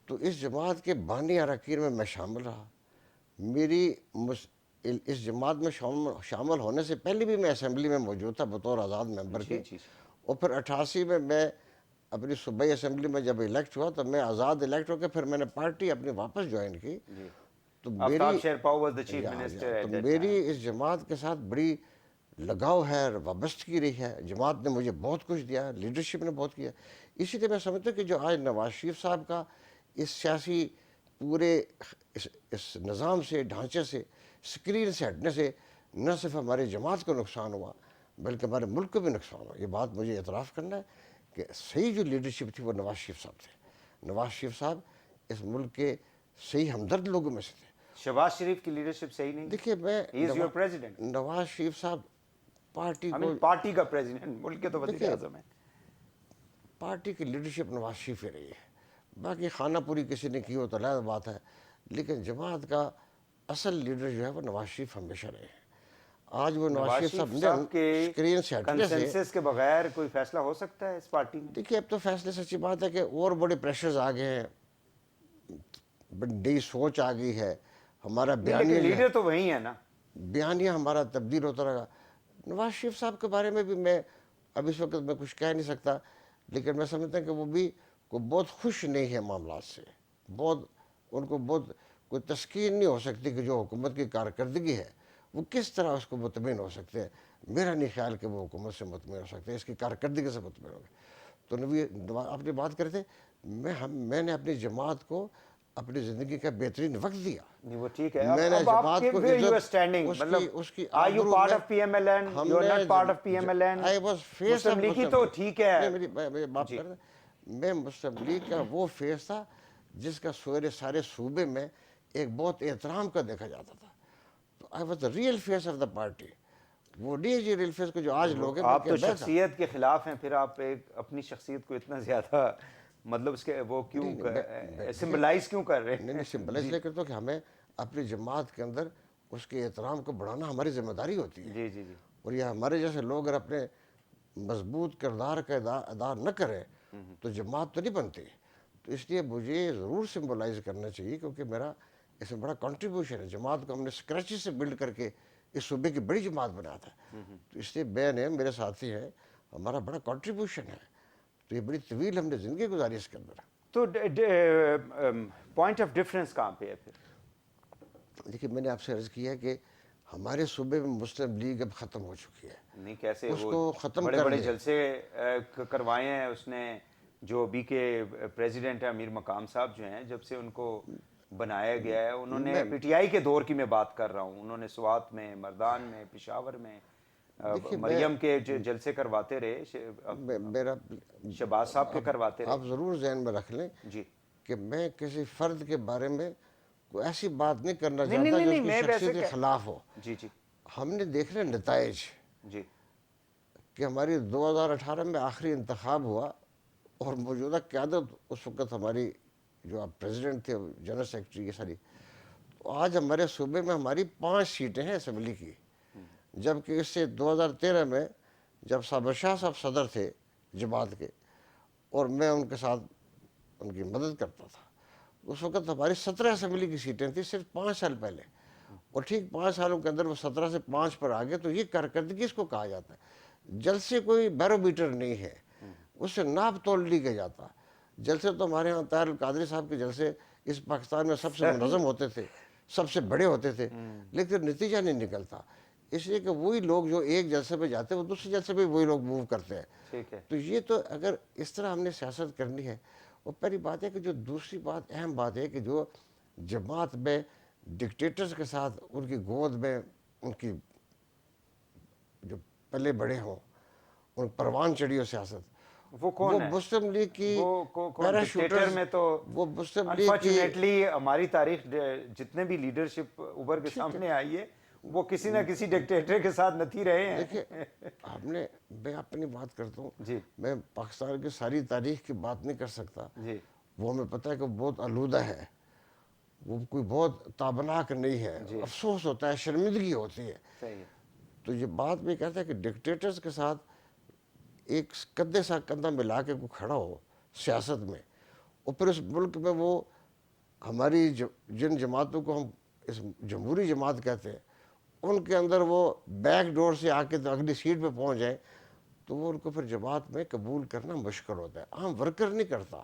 تو اس جماعت کے بانی اراکین میں شامل رہا. میری اس جماعت میں شامل ہونے سے پہلے بھی میں اسمبلی میں موجود تھا بطور آزاد ممبر جی کے. جی اور پھر 88 میں اپنی صوبائی اسمبلی میں جب الیکٹ ہوا تو میں آزاد الیکٹ ہو کے پھر میں نے پارٹی اپنی واپس جوائن کی. جی تو آفتاب میری Sherpao was the chief minister تو ایٹ دیٹ ٹائم. میری اس جماعت کے ساتھ بڑی لگاؤ ہے، وابستگی رہی ہے. جماعت نے مجھے بہت کچھ دیا، لیڈرشپ نے بہت کیا. اسی لیے میں سمجھتا ہوں کہ جو آج نواز شریف صاحب کا اس سیاسی پورے اس نظام سے، ڈھانچے سے، اسکرین سے ہٹنے سے نہ صرف ہماری جماعت کو نقصان ہوا بلکہ ہمارے ملک کو بھی نقصان ہوا. یہ بات مجھے اعتراف کرنا ہے کہ صحیح جو لیڈرشپ تھی وہ نواز شریف صاحب تھے. نواز شریف صاحب اس ملک کے صحیح ہمدرد لوگوں میں سے تھے. شہباز شریف کی لیڈرشپ صحیح نہیں؟ دیکھیے میں ہی is your president, Nawaz Sharif صاحب پارٹی آئی کو، مین پارٹی کا پریزیڈنٹ، ملک کے تو وزیر دیکھیے اعظم ہیں. پارٹی کی لیڈرشپ نواز شریف ہی رہی ہے. باقی خانہ پوری کسی نے کی ہو تو علیحدہ بات ہے، لیکن جماعت کا اصل لیڈر جو ہے وہ نواز شریف ہمیشہ رہے ہیں. آج وہ نواز نواز شریف شریف صاحب صاحب کے اسکرین سے ہٹنے سے، کنسنسس کے بغیر کوئی فیصلہ ہو سکتا ہے اس پارٹی میں؟ دیکھیے اب تو فیصلے سچی بات ہے کہ اور بڑے پریشرز آ گئے ہیں، بڑی سوچ آ گئی ہے. ہمارا نہیں بیانیہ لیکن جو ہے، لیڈر تو وہی ہے نا. بیانیہ ہمارا تبدیل ہوتا رہا. نواز شریف صاحب کے بارے میں بھی میں اب اس وقت میں کچھ کہہ نہیں سکتا، لیکن میں سمجھتا ہوں کہ وہ بھی بہت خوش نہیں ہے معاملات سے. ان کو بہت کوئی تسکین نہیں ہو سکتی کہ جو حکومت کی کارکردگی ہے وہ کس طرح اس کو مطمئن ہو سکتے ہیں. میرا نہیں خیال کہ وہ حکومت سے مطمئن ہو سکتے ہیں، اس کی کارکردگی سے مطمئن ہو گئے. تو اپنی بات کرتے، میں نے اپنی جماعت کو اپنی زندگی کا بہترین وقت دیا. نہیں وہ ٹھیک ہے. میں نے اب آپ جماعت کے کو ویئر یو آر عزت، اسٹینڈنگ، مطلب اس کی آر یو آبرو پارٹ میں، of P M L N? ہم یو آر نے not part of P M L N? I was face of Muslim League کی مسلم تو لیگ. ٹھیک ہے. نہیں میری بات جی کر رہا، میں مسلم لیگ کا وہ فیس تھا جس کا سارے صوبے میں ایک بہت احترام کا دیکھا جاتا تھا. تو I was the real face of the party. وہ نہیں جی ریئل فیس کو جو آج لوگ ہیں، آپ بلکہ تو میں تھا. شخصیت کے خلاف ہیں، پھر آپ ایک اپنی شخصیت کو اتنا زیادہ مطلب اس کے وہ کیوں دیکھیں، سمبلائز کیوں کر رہے نہیں ہیں؟ سمبلائز جی لے کر تو کہ ہمیں اپنی جماعت کے اندر اس کے احترام کو بڑھانا ہماری ذمہ داری ہوتی ہے. جی جی جی اور یہ ہمارے جیسے لوگ اگر اپنے مضبوط کردار کا ادا نہ کریں تو جماعت تو نہیں بنتی. تو اس لیے مجھے ضرور سمبلائز کرنا چاہیے، کیونکہ میرا اس میں بڑا کنٹریبیوشن ہے. جماعت کو ہم نے اسکریچ سے بلڈ کر کے اس صوبے کی بڑی جماعت بنایا تھا. تو اس لیے میں نے، میرے ساتھی ہیں، ہمارا بڑا کنٹریبیوشن ہے. تو یہ بڑی طویل ہم نے زندگی گزاری اس کے اندر. تو پوائنٹ آف ڈفرینس کہاں پہ ہے پھر؟ دیکھیے میں نے آپ سے عرض کیا ہے کہ ہمارے صوبے میں مسلم لیگ اب ختم ہو چکی ہے. نہیں کیسے اس وہ کو ختم بڑے کر بڑے دے. جلسے کروائے ہیں اس نے، جو ابھی کے پریزیڈنٹ ہیں امیر مقام صاحب جو ہیں، جب سے ان کو بنایا گیا ہے، انہوں نے میں پی ٹی آئی کے دور کی میں بات کر رہا ہوں، انہوں نے سوات میں، مردان میں، پشاور میں دیکھیے مریم کے جو جلسے کرواتے رہے، میرا شہباز صاحب کے کرواتے آپ رہے. ضرور ذہن میں رکھ لیں جی کہ میں کسی فرد کے بارے میں کوئی ایسی بات نہیں کرنا نہیں نہیں چاہتا نہیں جو اس نہیں کی میں ویسے شخصیت کے خلاف ہو. جی جی ہم نے دیکھ رہے نتائج جی کہ ہماری 2018 میں آخری انتخاب ہوا اور موجودہ قیادت اس وقت ہماری جو آپ پریزیڈنٹ تھے، جنرل سیکرٹری، یہ ساری. تو آج ہمارے صوبے میں ہماری 5 سیٹیں ہیں اسمبلی کی، جبکہ اس سے 2013 میں جب صابر شاہ صاحب صدر تھے جماعت کے اور میں ان کے ساتھ ان کی مدد کرتا تھا، اس وقت ہماری 17 اسمبلی کی سیٹیں تھیں، صرف 5 سال پہلے. اور ٹھیک 5 سالوں کے اندر وہ 17 سے 5 پر آ گئے. تو یہ کارکردگی اس کو کہا جاتا ہے. جلسے کوئی بیرو میٹر نہیں ہے، اس سے ناپ تول نہیں کیا جاتا. جلسے تو ہمارے ہاں طاہر القادری صاحب کے جلسے اس پاکستان میں سب سے منظم ہوتے تھے، سب سے بڑے ہوتے تھے، لیکن نتیجہ نہیں نکلتا. اس لیے کہ وہی لوگ جو ایک جلسے پہ جاتے ہیں وہ دوسرے جلسے پہ وہی لوگ موو کرتے ہیں. ٹھیک ہے. تو یہ تو اگر اس طرح ہم نے سیاست کرنی ہے. اور پہلی بات ہے کہ جو دوسری بات، اہم بات ہے کہ جو جماعت میں ڈکٹیٹرز کے ساتھ ان کی گود میں ان کی جو پلے بڑے ہوں، ان پروان چڑھی ہو سیاست، وہ کون ہے؟ مسلم لیگ کی ڈکٹیٹر پیراشوٹرز، میں تو وہ مسلم لیگ کی انفارچونیٹلی ہماری تاریخ جتنے بھی لیڈرشپ ابھر کے سامنے آئی ہے وہ کسی نہ کسی ڈکٹیٹر کے ساتھ نتی رہے ہیں. دیکھیں میں اپنی بات کرتا ہوں. جی میں پاکستان کی ساری تاریخ کی بات نہیں کر سکتا. جی وہ ہمیں پتہ ہے کہ بہت آلودہ ہے، وہ کوئی بہت تابناک نہیں ہے. افسوس ہوتا ہے، شرمندگی ہوتی ہے. صحیح ہے. تو یہ بات بھی کہتا ہے کہ ڈکٹیٹرز کے ساتھ ایک کندھے ساتھ کندھا ملا کے کوئی کھڑا ہو سیاست میں، اور پھر اس ملک میں وہ ہماری جن جماعتوں کو ہم اس جمہوری جماعت کہتے ہیں، ان کے اندر وہ بیک ڈور سے آ کے اگلی سیٹ پہ پہنچ جائیں، تو وہ ان کو پھر جماعت میں قبول کرنا مشکل ہوتا ہے. عام ورکر نہیں کرتا.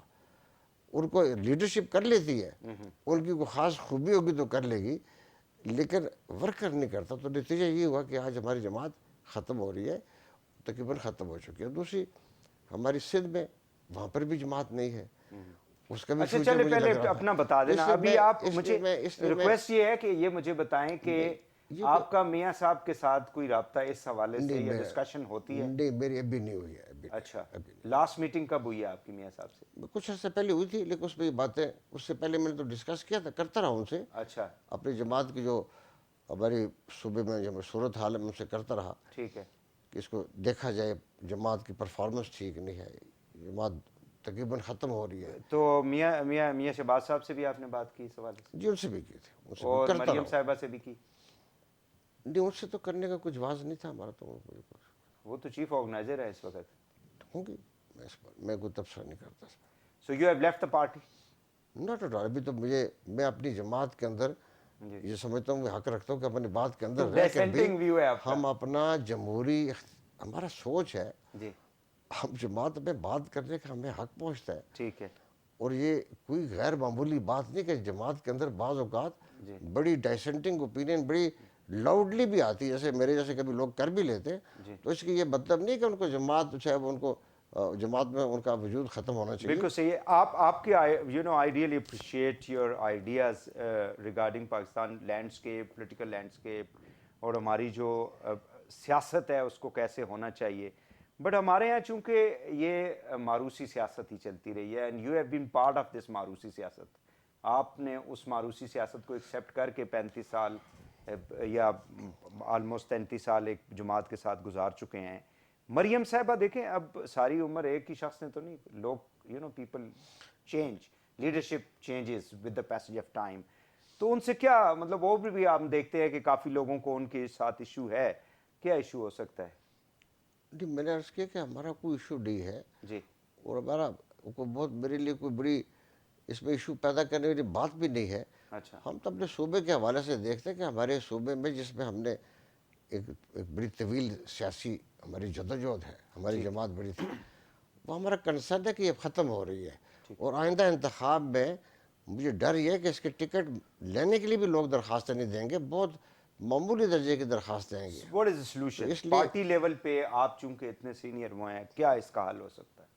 ان کو لیڈرشپ کر لیتی ہے، ان کی کوئی خاص خوبی ہوگی تو کر لے گی، لیکن ورکر نہیں کرتا. تو نتیجہ یہ ہوا کہ آج ہماری جماعت ختم ہو رہی ہے، تقریباً ختم ہو چکی ہے. دوسری ہماری سندھ میں، وہاں پر بھی جماعت نہیں ہے. اس کا بھی اچھا فیوچر چلے مجھے پہلے لگ رہا اپنا تھا. بتا دینا. ابھی آپ مجھے اس لیے میں ریکویسٹ یہ ہے کہ یہ مجھے بتائیں کہ آپ کا میاں صاحب کے ساتھ کوئی رابطہ اس حوالے سے یا ڈسکشن ہوتی ہے؟ نہیں، میری ابھی نہیں ہوئی ہے. اچھا، لاسٹ میٹنگ کب ہوئی ہے آپ کی میاں صاحب سے؟ کچھ عرصے پہلے ہوئی تھی، لیکن اس پہ یہ باتیں، اس سے پہلے میں نے تو ڈسکس کیا تھا، کرتا رہا ان سے. اچھا اپنی جماعت کی جو ہماری صوبے میں جو صورت حال ہے میں ان سے کرتا رہا ٹھیک ہے. کہ اس کو دیکھا جائے، جماعت کی پرفارمنس ٹھیک نہیں ہے، جماعت تقریباً ختم ہو رہی ہے. تو میاں شہباز صاحب سے بھی آپ نے بات کی اس حوالے سے؟ جی ان سے بھی کی تھی، ان سے بھی اور کرتا مریم رہا. صاحبہ سے بھی کی؟ نہیں، ان سے تو کرنے کا کچھ واز نہیں تھا ہمارا. تو وہ تو چیف آرگنائزر ہے اس وقت. ہوں گی، میں کوئی تبصرہ نہیں کرتا. So you have left the party? Not at all. ابھی تو میں اپنی جماعت کے اندر یہ سمجھتا ہوں، میں حق رکھتا ہوں کہ اپنی بات کے اندر رہ کر بھی ڈیسینٹنگ ویو ہے آپ کا. ہم اپنا جمہوری ہمارا سوچ ہے، جی ہم جماعت میں بات کرنے کا ہمیں حق پہنچتا ہے. ٹھیک ہے. اور یہ کوئی غیر معمولی بات نہیں کہ جماعت کے اندر بعض اوقات جی بڑی ڈائسنٹنگ اوپینین بڑی لاؤڈلی بھی آتی ہے، جیسے میرے جیسے کبھی لوگ کر بھی لیتے. جی تو اس کی یہ مطلب نہیں کہ ان کو جماعت چاہے وہ ان کو جماعت میں ان کا وجود ختم ہونا چاہیے. بالکل صحیح ہے. آپ کے I really appreciate your ideas regarding Pakistan landscape, political landscape, اور ہماری جو سیاست ہے اس کو کیسے ہونا چاہیے. بٹ ہمارے یہاں چونکہ یہ ماروسی سیاست ہی چلتی رہی ہے، and you have been part of this ماروسی سیاست. آپ نے اس ماروسی سیاست کو ایکسیپٹ کر کے 35 سال یا آلموسٹ 33 سال ایک جماعت کے ساتھ گزار چکے ہیں. مریم صاحبہ دیکھیں، اب ساری عمر ایک ہی شخص نے تو نہیں، لوگ people change, leadership changes with the passage of time. تو ان سے کیا مطلب، وہ بھی آپ دیکھتے ہیں کہ کافی لوگوں کو ان کے ساتھ ایشو ہے. کیا ایشو ہو سکتا ہے؟ جی میں نے عرض کیا کہ ہمارا کوئی ایشو نہیں ہے، جی اور ہمارا کوئی بہت میرے لیے کوئی بڑی اس میں ایشو پیدا کرنے والی بات بھی نہیں ہے. اچھا ہم تو اپنے صوبے کے حوالے سے دیکھتے ہیں کہ ہمارے صوبے میں جس میں ہم نے ایک بڑی طویل سیاسی ہماری جدوجہد ہے، ہماری جماعت بڑی تھی، وہ ہمارا کنسرن ہے کہ یہ ختم ہو رہی ہے. اور آئندہ انتخاب میں مجھے ڈر یہ ہے کہ اس کے ٹکٹ لینے کے لیے بھی لوگ درخواستیں نہیں دیں گے، بہت معمولی درجے کی درخواستیں آئیں گی. What is the solution? اس لیے پارٹی لیول پہ آپ چونکہ اتنے سینئر وہ ہیں، کیا اس کا حل ہو سکتا ہے؟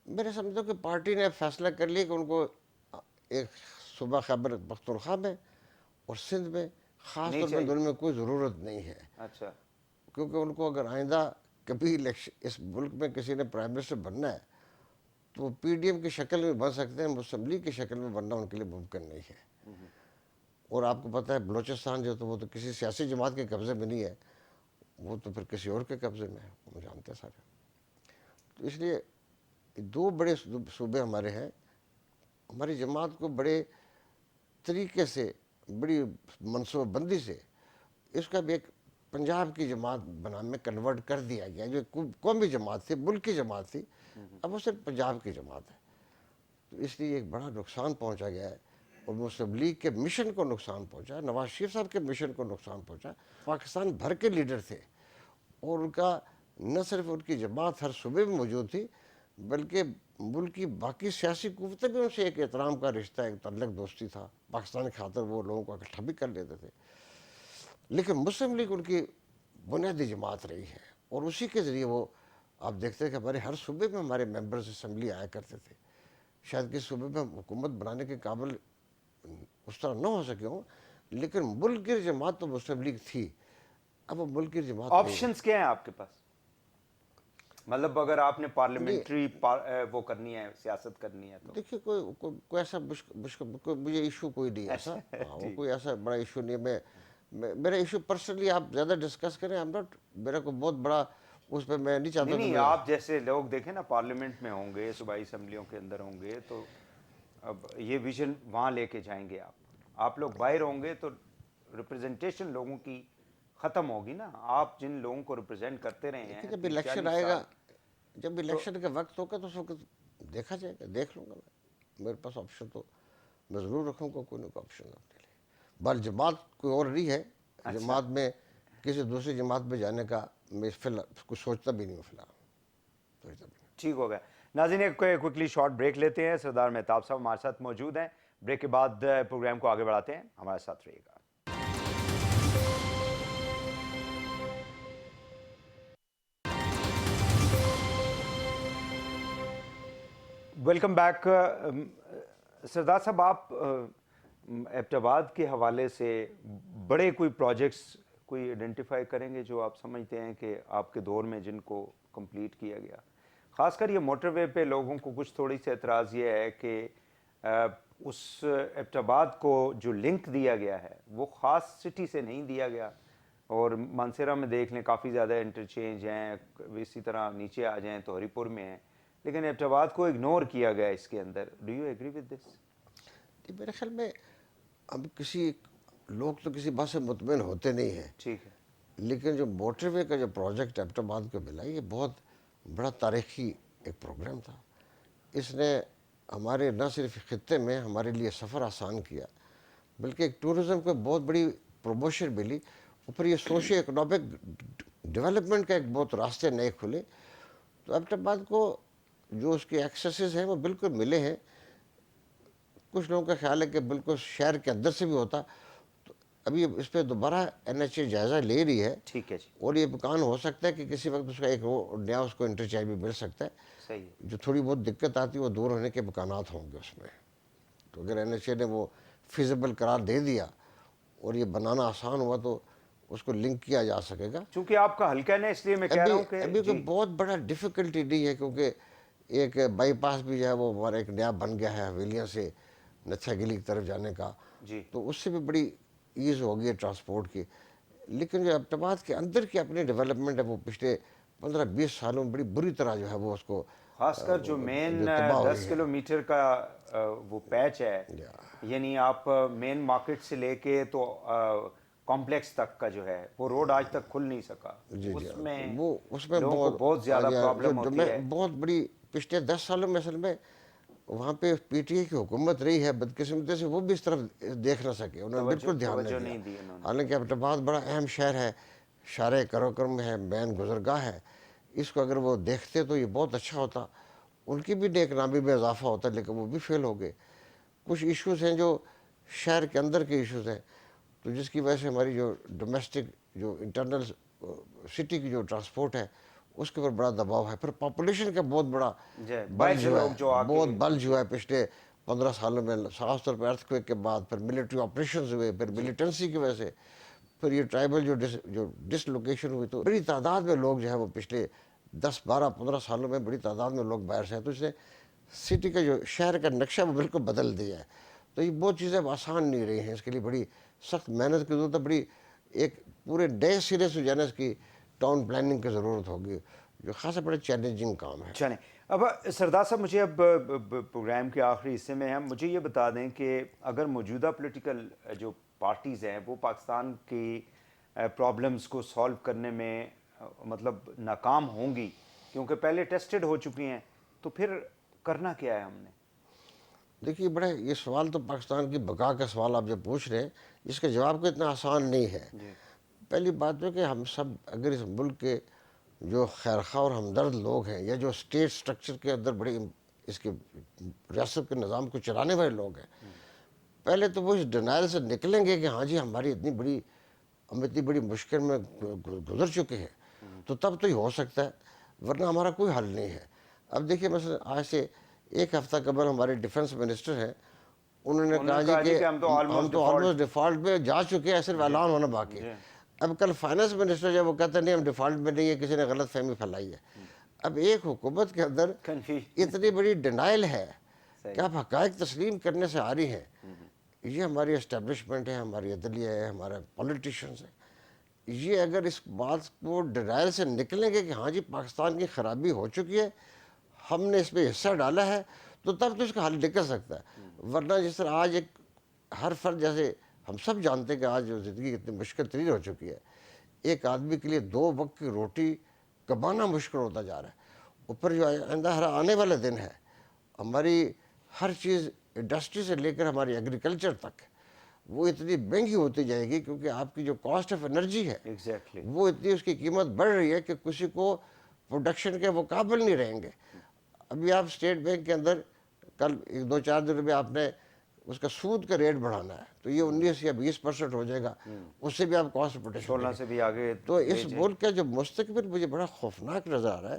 میں نے سمجھتا کہ پارٹی نے فیصلہ کر لیا کہ ان کو ایک صوبہ خیبر پختونخوا میں اور سندھ میں خاص طور پر دونوں میں کوئی ضرورت نہیں ہے. اچھا کیونکہ ان کو اگر آئندہ کبھی الیکشن اس ملک میں کسی نے پرائم منسٹر بننا ہے تو وہ پی ڈی ایم کی شکل میں بن سکتے ہیں، مسلم لیگ کی شکل میں بننا ان کے لیے ممکن نہیں ہے. اور آپ کو پتہ ہے بلوچستان جو تو وہ تو کسی سیاسی جماعت کے قبضے میں نہیں ہے، وہ تو پھر کسی اور کے قبضے میں ہے، وہ جانتے ہیں سارے. تو اس لیے دو بڑے صوبے ہمارے ہیں. ہماری جماعت کو بڑے طریقے سے، بڑی منصوبہ بندی سے اس کا بھی ایک پنجاب کی جماعت میں کنورٹ کر دیا گیا، جو قومی جماعت تھی، ملکی جماعت تھی، اب وہ صرف پنجاب کی جماعت ہے. تو اس لیے ایک بڑا نقصان پہنچا گیا ہے، اور مسلم لیگ کے مشن کو نقصان پہنچا، نواز شریف صاحب کے مشن کو نقصان پہنچا. پاکستان بھر کے لیڈر تھے، اور ان کا نہ صرف ان کی جماعت ہر صوبے میں موجود تھی، بلکہ ملک کی باقی سیاسی قوتیں بھی ان سے ایک احترام کا رشتہ، ایک تعلق دوستی تھا. پاکستان کی خاطر وہ لوگوں کو اکٹھا بھی کر لیتے تھے. لیکن مسلم لیگ ان کی بنیادی جماعت رہی ہے، اور اسی کے ذریعے وہ آپ دیکھتے ہیں کہ ہمارے ہر صوبے میں ہمارے ممبرز اسمبلی آیا کرتے تھے. شاید کسی صوبے میں حکومت بنانے کے قابل اس طرح نہ ہو سکے ہوں، لیکن ملک کی جماعت تو مسلم لیگ تھی. اب وہ ملک کی جماعت نہیں ہے. آپشنز کیا ہیں آپ کے پاس؟ مطلب اگر آپ نے پارلیمنٹری وہ کرنی ہے، سیاست کرنی ہے تو دیکھیے کوئی ایسا مجھے ایشو کوئی نہیں ہے ایسا، وہ کوئی ایسا بڑا ایشو نہیں ہے. میرا ایشو پرسنلی آپ زیادہ ڈسکس کریں، میرا کوئی بہت بڑا اس پہ میں نہیں چاہتا کہ نہیں، میں آپ جیسے لوگ دیکھیں نا پارلیمنٹ میں ہوں گے، صوبائی اسمبلیوں کے اندر ہوں گے، تو اب یہ ویژن وہاں لے کے جائیں گے. آپ لوگ باہر ہوں گے تو ریپرزنٹیشن لوگوں کی ختم ہوگی نا. آپ جن لوگوں کو ریپرزینٹ کرتے رہے ہیں جب 30-40 الیکشن آئے گا، سال، جب الیکشن کا وقت ہوگا تو اس وقت دیکھا جائے گا، دیکھ لوں گا میرے پاس آپشن تو میں ضرور رکھوں گا کوئی نہ کوئی آپشن اپنے لیے. بال جماعت کوئی اور نہیں ہے، جماعت میں کسی دوسری جماعت میں جانے کا میں فی الحال کچھ سوچتا بھی نہیں ہوں فی الحال. ٹھیک ہو گیا. ناظرین ایک کوئکلی شارٹ بریک لیتے ہیں. سردار مہتاب صاحب ہمارے ساتھ موجود ہیں. بریک کے بعد پروگرام کو آگے بڑھاتے ہیں، ہمارے ساتھ رہیے گا. Welcome back. سردار صاحب، آپ ایبٹ آباد کے حوالے سے بڑے کوئی پروجیکٹس کوئی آئیڈینٹیفائی کریں گے جو آپ سمجھتے ہیں کہ آپ کے دور میں جن کو کمپلیٹ کیا گیا؟ خاص کر یہ موٹر وے پہ لوگوں کو کچھ تھوڑی سی اعتراض یہ ہے کہ اس ایبٹ آباد کو جو لنک دیا گیا ہے وہ خاص سٹی سے نہیں دیا گیا. اور مانسیرا میں دیکھ لیں کافی زیادہ انٹرچینج ہیں، اسی طرح نیچے آ جائیں تو ہری پور میں ہیں، لیکن ایبٹ آباد کو اگنور کیا گیا اس کے اندر. Do you agree with this? میرے خیال میں اب لوگ تو کسی بات سے مطمئن ہوتے نہیں ہیں، ٹھیک ہے. لیکن جو موٹر وے کا جو پروجیکٹ ایبٹ آباد کو ملا، یہ بہت بڑا تاریخی ایک پروگرام تھا. اس نے ہمارے نہ صرف خطے میں ہمارے لیے سفر آسان کیا، بلکہ ایک ٹورزم کو بہت بڑی پروموشن ملی. اوپر یہ سوشو اکنامک ڈیولپمنٹ کا ایک بہت راستے نئے کھلے. تو ایبٹ آباد کو جو اس کے ایکسیسز ہیں وہ بالکل ملے ہیں. کچھ لوگوں کا خیال ہے کہ بالکل شہر کے اندر سے بھی ہوتا. تو ابھی اس پہ دوبارہ NHA جائزہ لے رہی ہے، ٹھیک ہے جی. اور یہ امکان ہو سکتا ہے کہ کسی وقت اس کا ایک نیا اس کو انٹرچینج بھی مل سکتا ہے. صحیح ہے. جو تھوڑی بہت دقت آتی ہے وہ دور ہونے کے امکانات ہوں گے اس میں. تو اگر NHA نے وہ فیزیبل قرار دے دیا اور یہ بنانا آسان ہوا تو اس کو لنک کیا جا سکے گا. چونکہ آپ کا حلقہ ہے نا، اس لیے میں کہہ رہا ہوں کہ ابھی کوئی بہت بڑا ڈیفیکلٹی نہیں ہے، کیونکہ ایک بائی پاس بھی جو ہے وہ ہمارا ایک نیا بن گیا ہے حویلیاں سے نتھا گلی کی طرف جانے کا. جی. تو اس سے بھی بڑی ایز ہوگی ہے ٹرانسپورٹ کی. لیکن جو ایبٹ آباد کے اندر کی اپنی ڈیولپمنٹ ہے وہ پچھلے 15-20 سالوں میں بڑی بری طرح جو ہے وہ اس کو خاص کر جو مین تباہ ہوئی 10 ہے. کلومیٹر کا وہ پیچ ہے، یعنی آپ مین مارکیٹ سے لے کے تو کمپلیکس تک کا جو ہے وہ روڈ آج تک کھل نہیں سکا. اس میں لوگوں کو بہت زیادہ پرابلم ہوتی ہے. بہت بڑی پچھلے 10 سالوں میں اصل میں وہاں پہ PTI کی حکومت رہی ہے، بدقسمتی سے وہ بھی اس طرف دیکھ نہ سکے، انہوں نے بالکل دھیان نہیں دیا. حالانکہ ایبٹ آباد بڑا اہم شہر ہے، شارع کراکرم ہے، مین گزرگاہ ہے. اس کو اگر وہ دیکھتے تو یہ بہت اچھا ہوتا، ان کی بھی نیک نامی میں اضافہ ہوتا، لیکن وہ بھی فیل ہو گئے. کچھ ایشوز ہیں جو شہر کے اندر کے ایشوز ہیں، تو جس کی وجہ سے ہماری جو ڈومیسٹک جو انٹرنل سٹی کی جو ٹرانسپورٹ ہے اس کے اوپر بڑا دباؤ ہے. پھر پاپولیشن کا بہت بڑا بلج ہوا ہے پچھلے 15 سالوں میں، خاص طور پہ ارتھ کویک کے بعد. پھر ملٹری آپریشنز ہوئے، پھر ملیٹنسی کی وجہ سے، پھر یہ ٹرائبل جو ڈس لوکیشن ہوئی، تو بڑی تعداد میں لوگ جو ہے وہ پچھلے 10-12-15 سالوں میں بڑی تعداد میں لوگ باہر سے ہیں. تو اس نے سٹی کا جو شہر کا نقشہ وہ بالکل بدل دیا ہے. تو یہ بہت چیزیں آسان نہیں رہی ہیں، اس کے لیے بڑی سخت محنت کی ضرورت ہے. بڑی ایک پورے نئے سرے سے جو ہے نا اس کی ٹاؤن پلاننگ کی ضرورت ہوگی، جو خاصا بڑا چیلنجنگ کام ہے. چلیں اب سردار صاحب، مجھے اب پروگرام کے آخری حصے میں ہم مجھے یہ بتا دیں کہ اگر موجودہ پولیٹیکل جو پارٹیز ہیں وہ پاکستان کی پرابلمز کو سالو کرنے میں مطلب ناکام ہوں گی، کیونکہ پہلے ٹیسٹڈ ہو چکی ہیں، تو پھر کرنا کیا ہے ہم نے؟ دیکھیے بڑے یہ سوال تو پاکستان کی بقا کا سوال آپ جو پوچھ رہے ہیں، اس کا جواب کو اتنا آسان نہیں ہے. پہلی بات ہے کہ ہم سب اگر اس ملک کے جو خیرخواہ اور ہمدرد لوگ ہیں، یا جو اسٹیٹ سٹرکچر کے اندر بڑی اس کے ریاست کے نظام کو چلانے والے لوگ ہیں، پہلے تو وہ اس ڈینائل سے نکلیں گے کہ ہاں جی ہم اتنی بڑی مشکل میں گزر چکے ہیں، تو تب تو ہی ہو سکتا ہے، ورنہ ہمارا کوئی حل نہیں ہے. اب دیکھیے مثلا آج سے 1 ہفتہ قبل ہمارے ڈیفنس منسٹر ہیں، انہوں نے کہا جی کہ ہم تو آلموسٹ ڈیفالٹ میں جا چکے ہیں، صرف اعلان ہونا باقی ہے. اب کل فائنانس منسٹر جب وہ کہتے ہیں نہیں ہم ڈیفالٹ میں نہیں ہے، کسی نے غلط فہمی پھیلائی ہے. اب ایک حکومت کے اندر اتنی بڑی ڈینائل ہے کہ آپ حقائق تسلیم کرنے سے آ رہی ہیں. یہ ہماری اسٹیبلشمنٹ ہے, ہماری عدلیہ ہے, ہمارے پولیٹیشنز ہیں, یہ اگر اس بات کو ڈینائل سے نکلیں گے کہ ہاں جی پاکستان کی خرابی ہو چکی ہے, ہم نے اس پہ حصہ ڈالا ہے, تو تب تو اس کا حل نکل سکتا ہے. ورنہ جس طرح آج ایک ہر فرد, جیسے ہم سب جانتے ہیں کہ آج جو زندگی اتنی مشکل ترین ہو چکی ہے, ایک آدمی کے لیے 2 وقت کی روٹی کمانا مشکل ہوتا جا رہا ہے. اوپر جو آئندہ ہر آنے والے دن ہے, ہماری ہر چیز انڈسٹری سے لے کر ہماری ایگریکلچر تک وہ اتنی مہنگی ہوتی جائے گی, کیونکہ آپ کی جو کاسٹ آف انرجی ہے وہ اتنی, اس کی قیمت بڑھ رہی ہے کہ کسی کو پروڈکشن کے وہ قابل نہیں رہیں گے. ابھی آپ اسٹیٹ بینک کے اندر کل 2-4 دن میں آپ نے اس کا سود کا ریٹ بڑھانا ہے, تو یہ 19 یا 20% ہو جائے گا, اس سے بھی آپ کاسٹ پروٹیکشن 16 سے بھی آگے. تو اس ملک کا جو مستقبل مجھے بڑا خوفناک نظر آ رہا ہے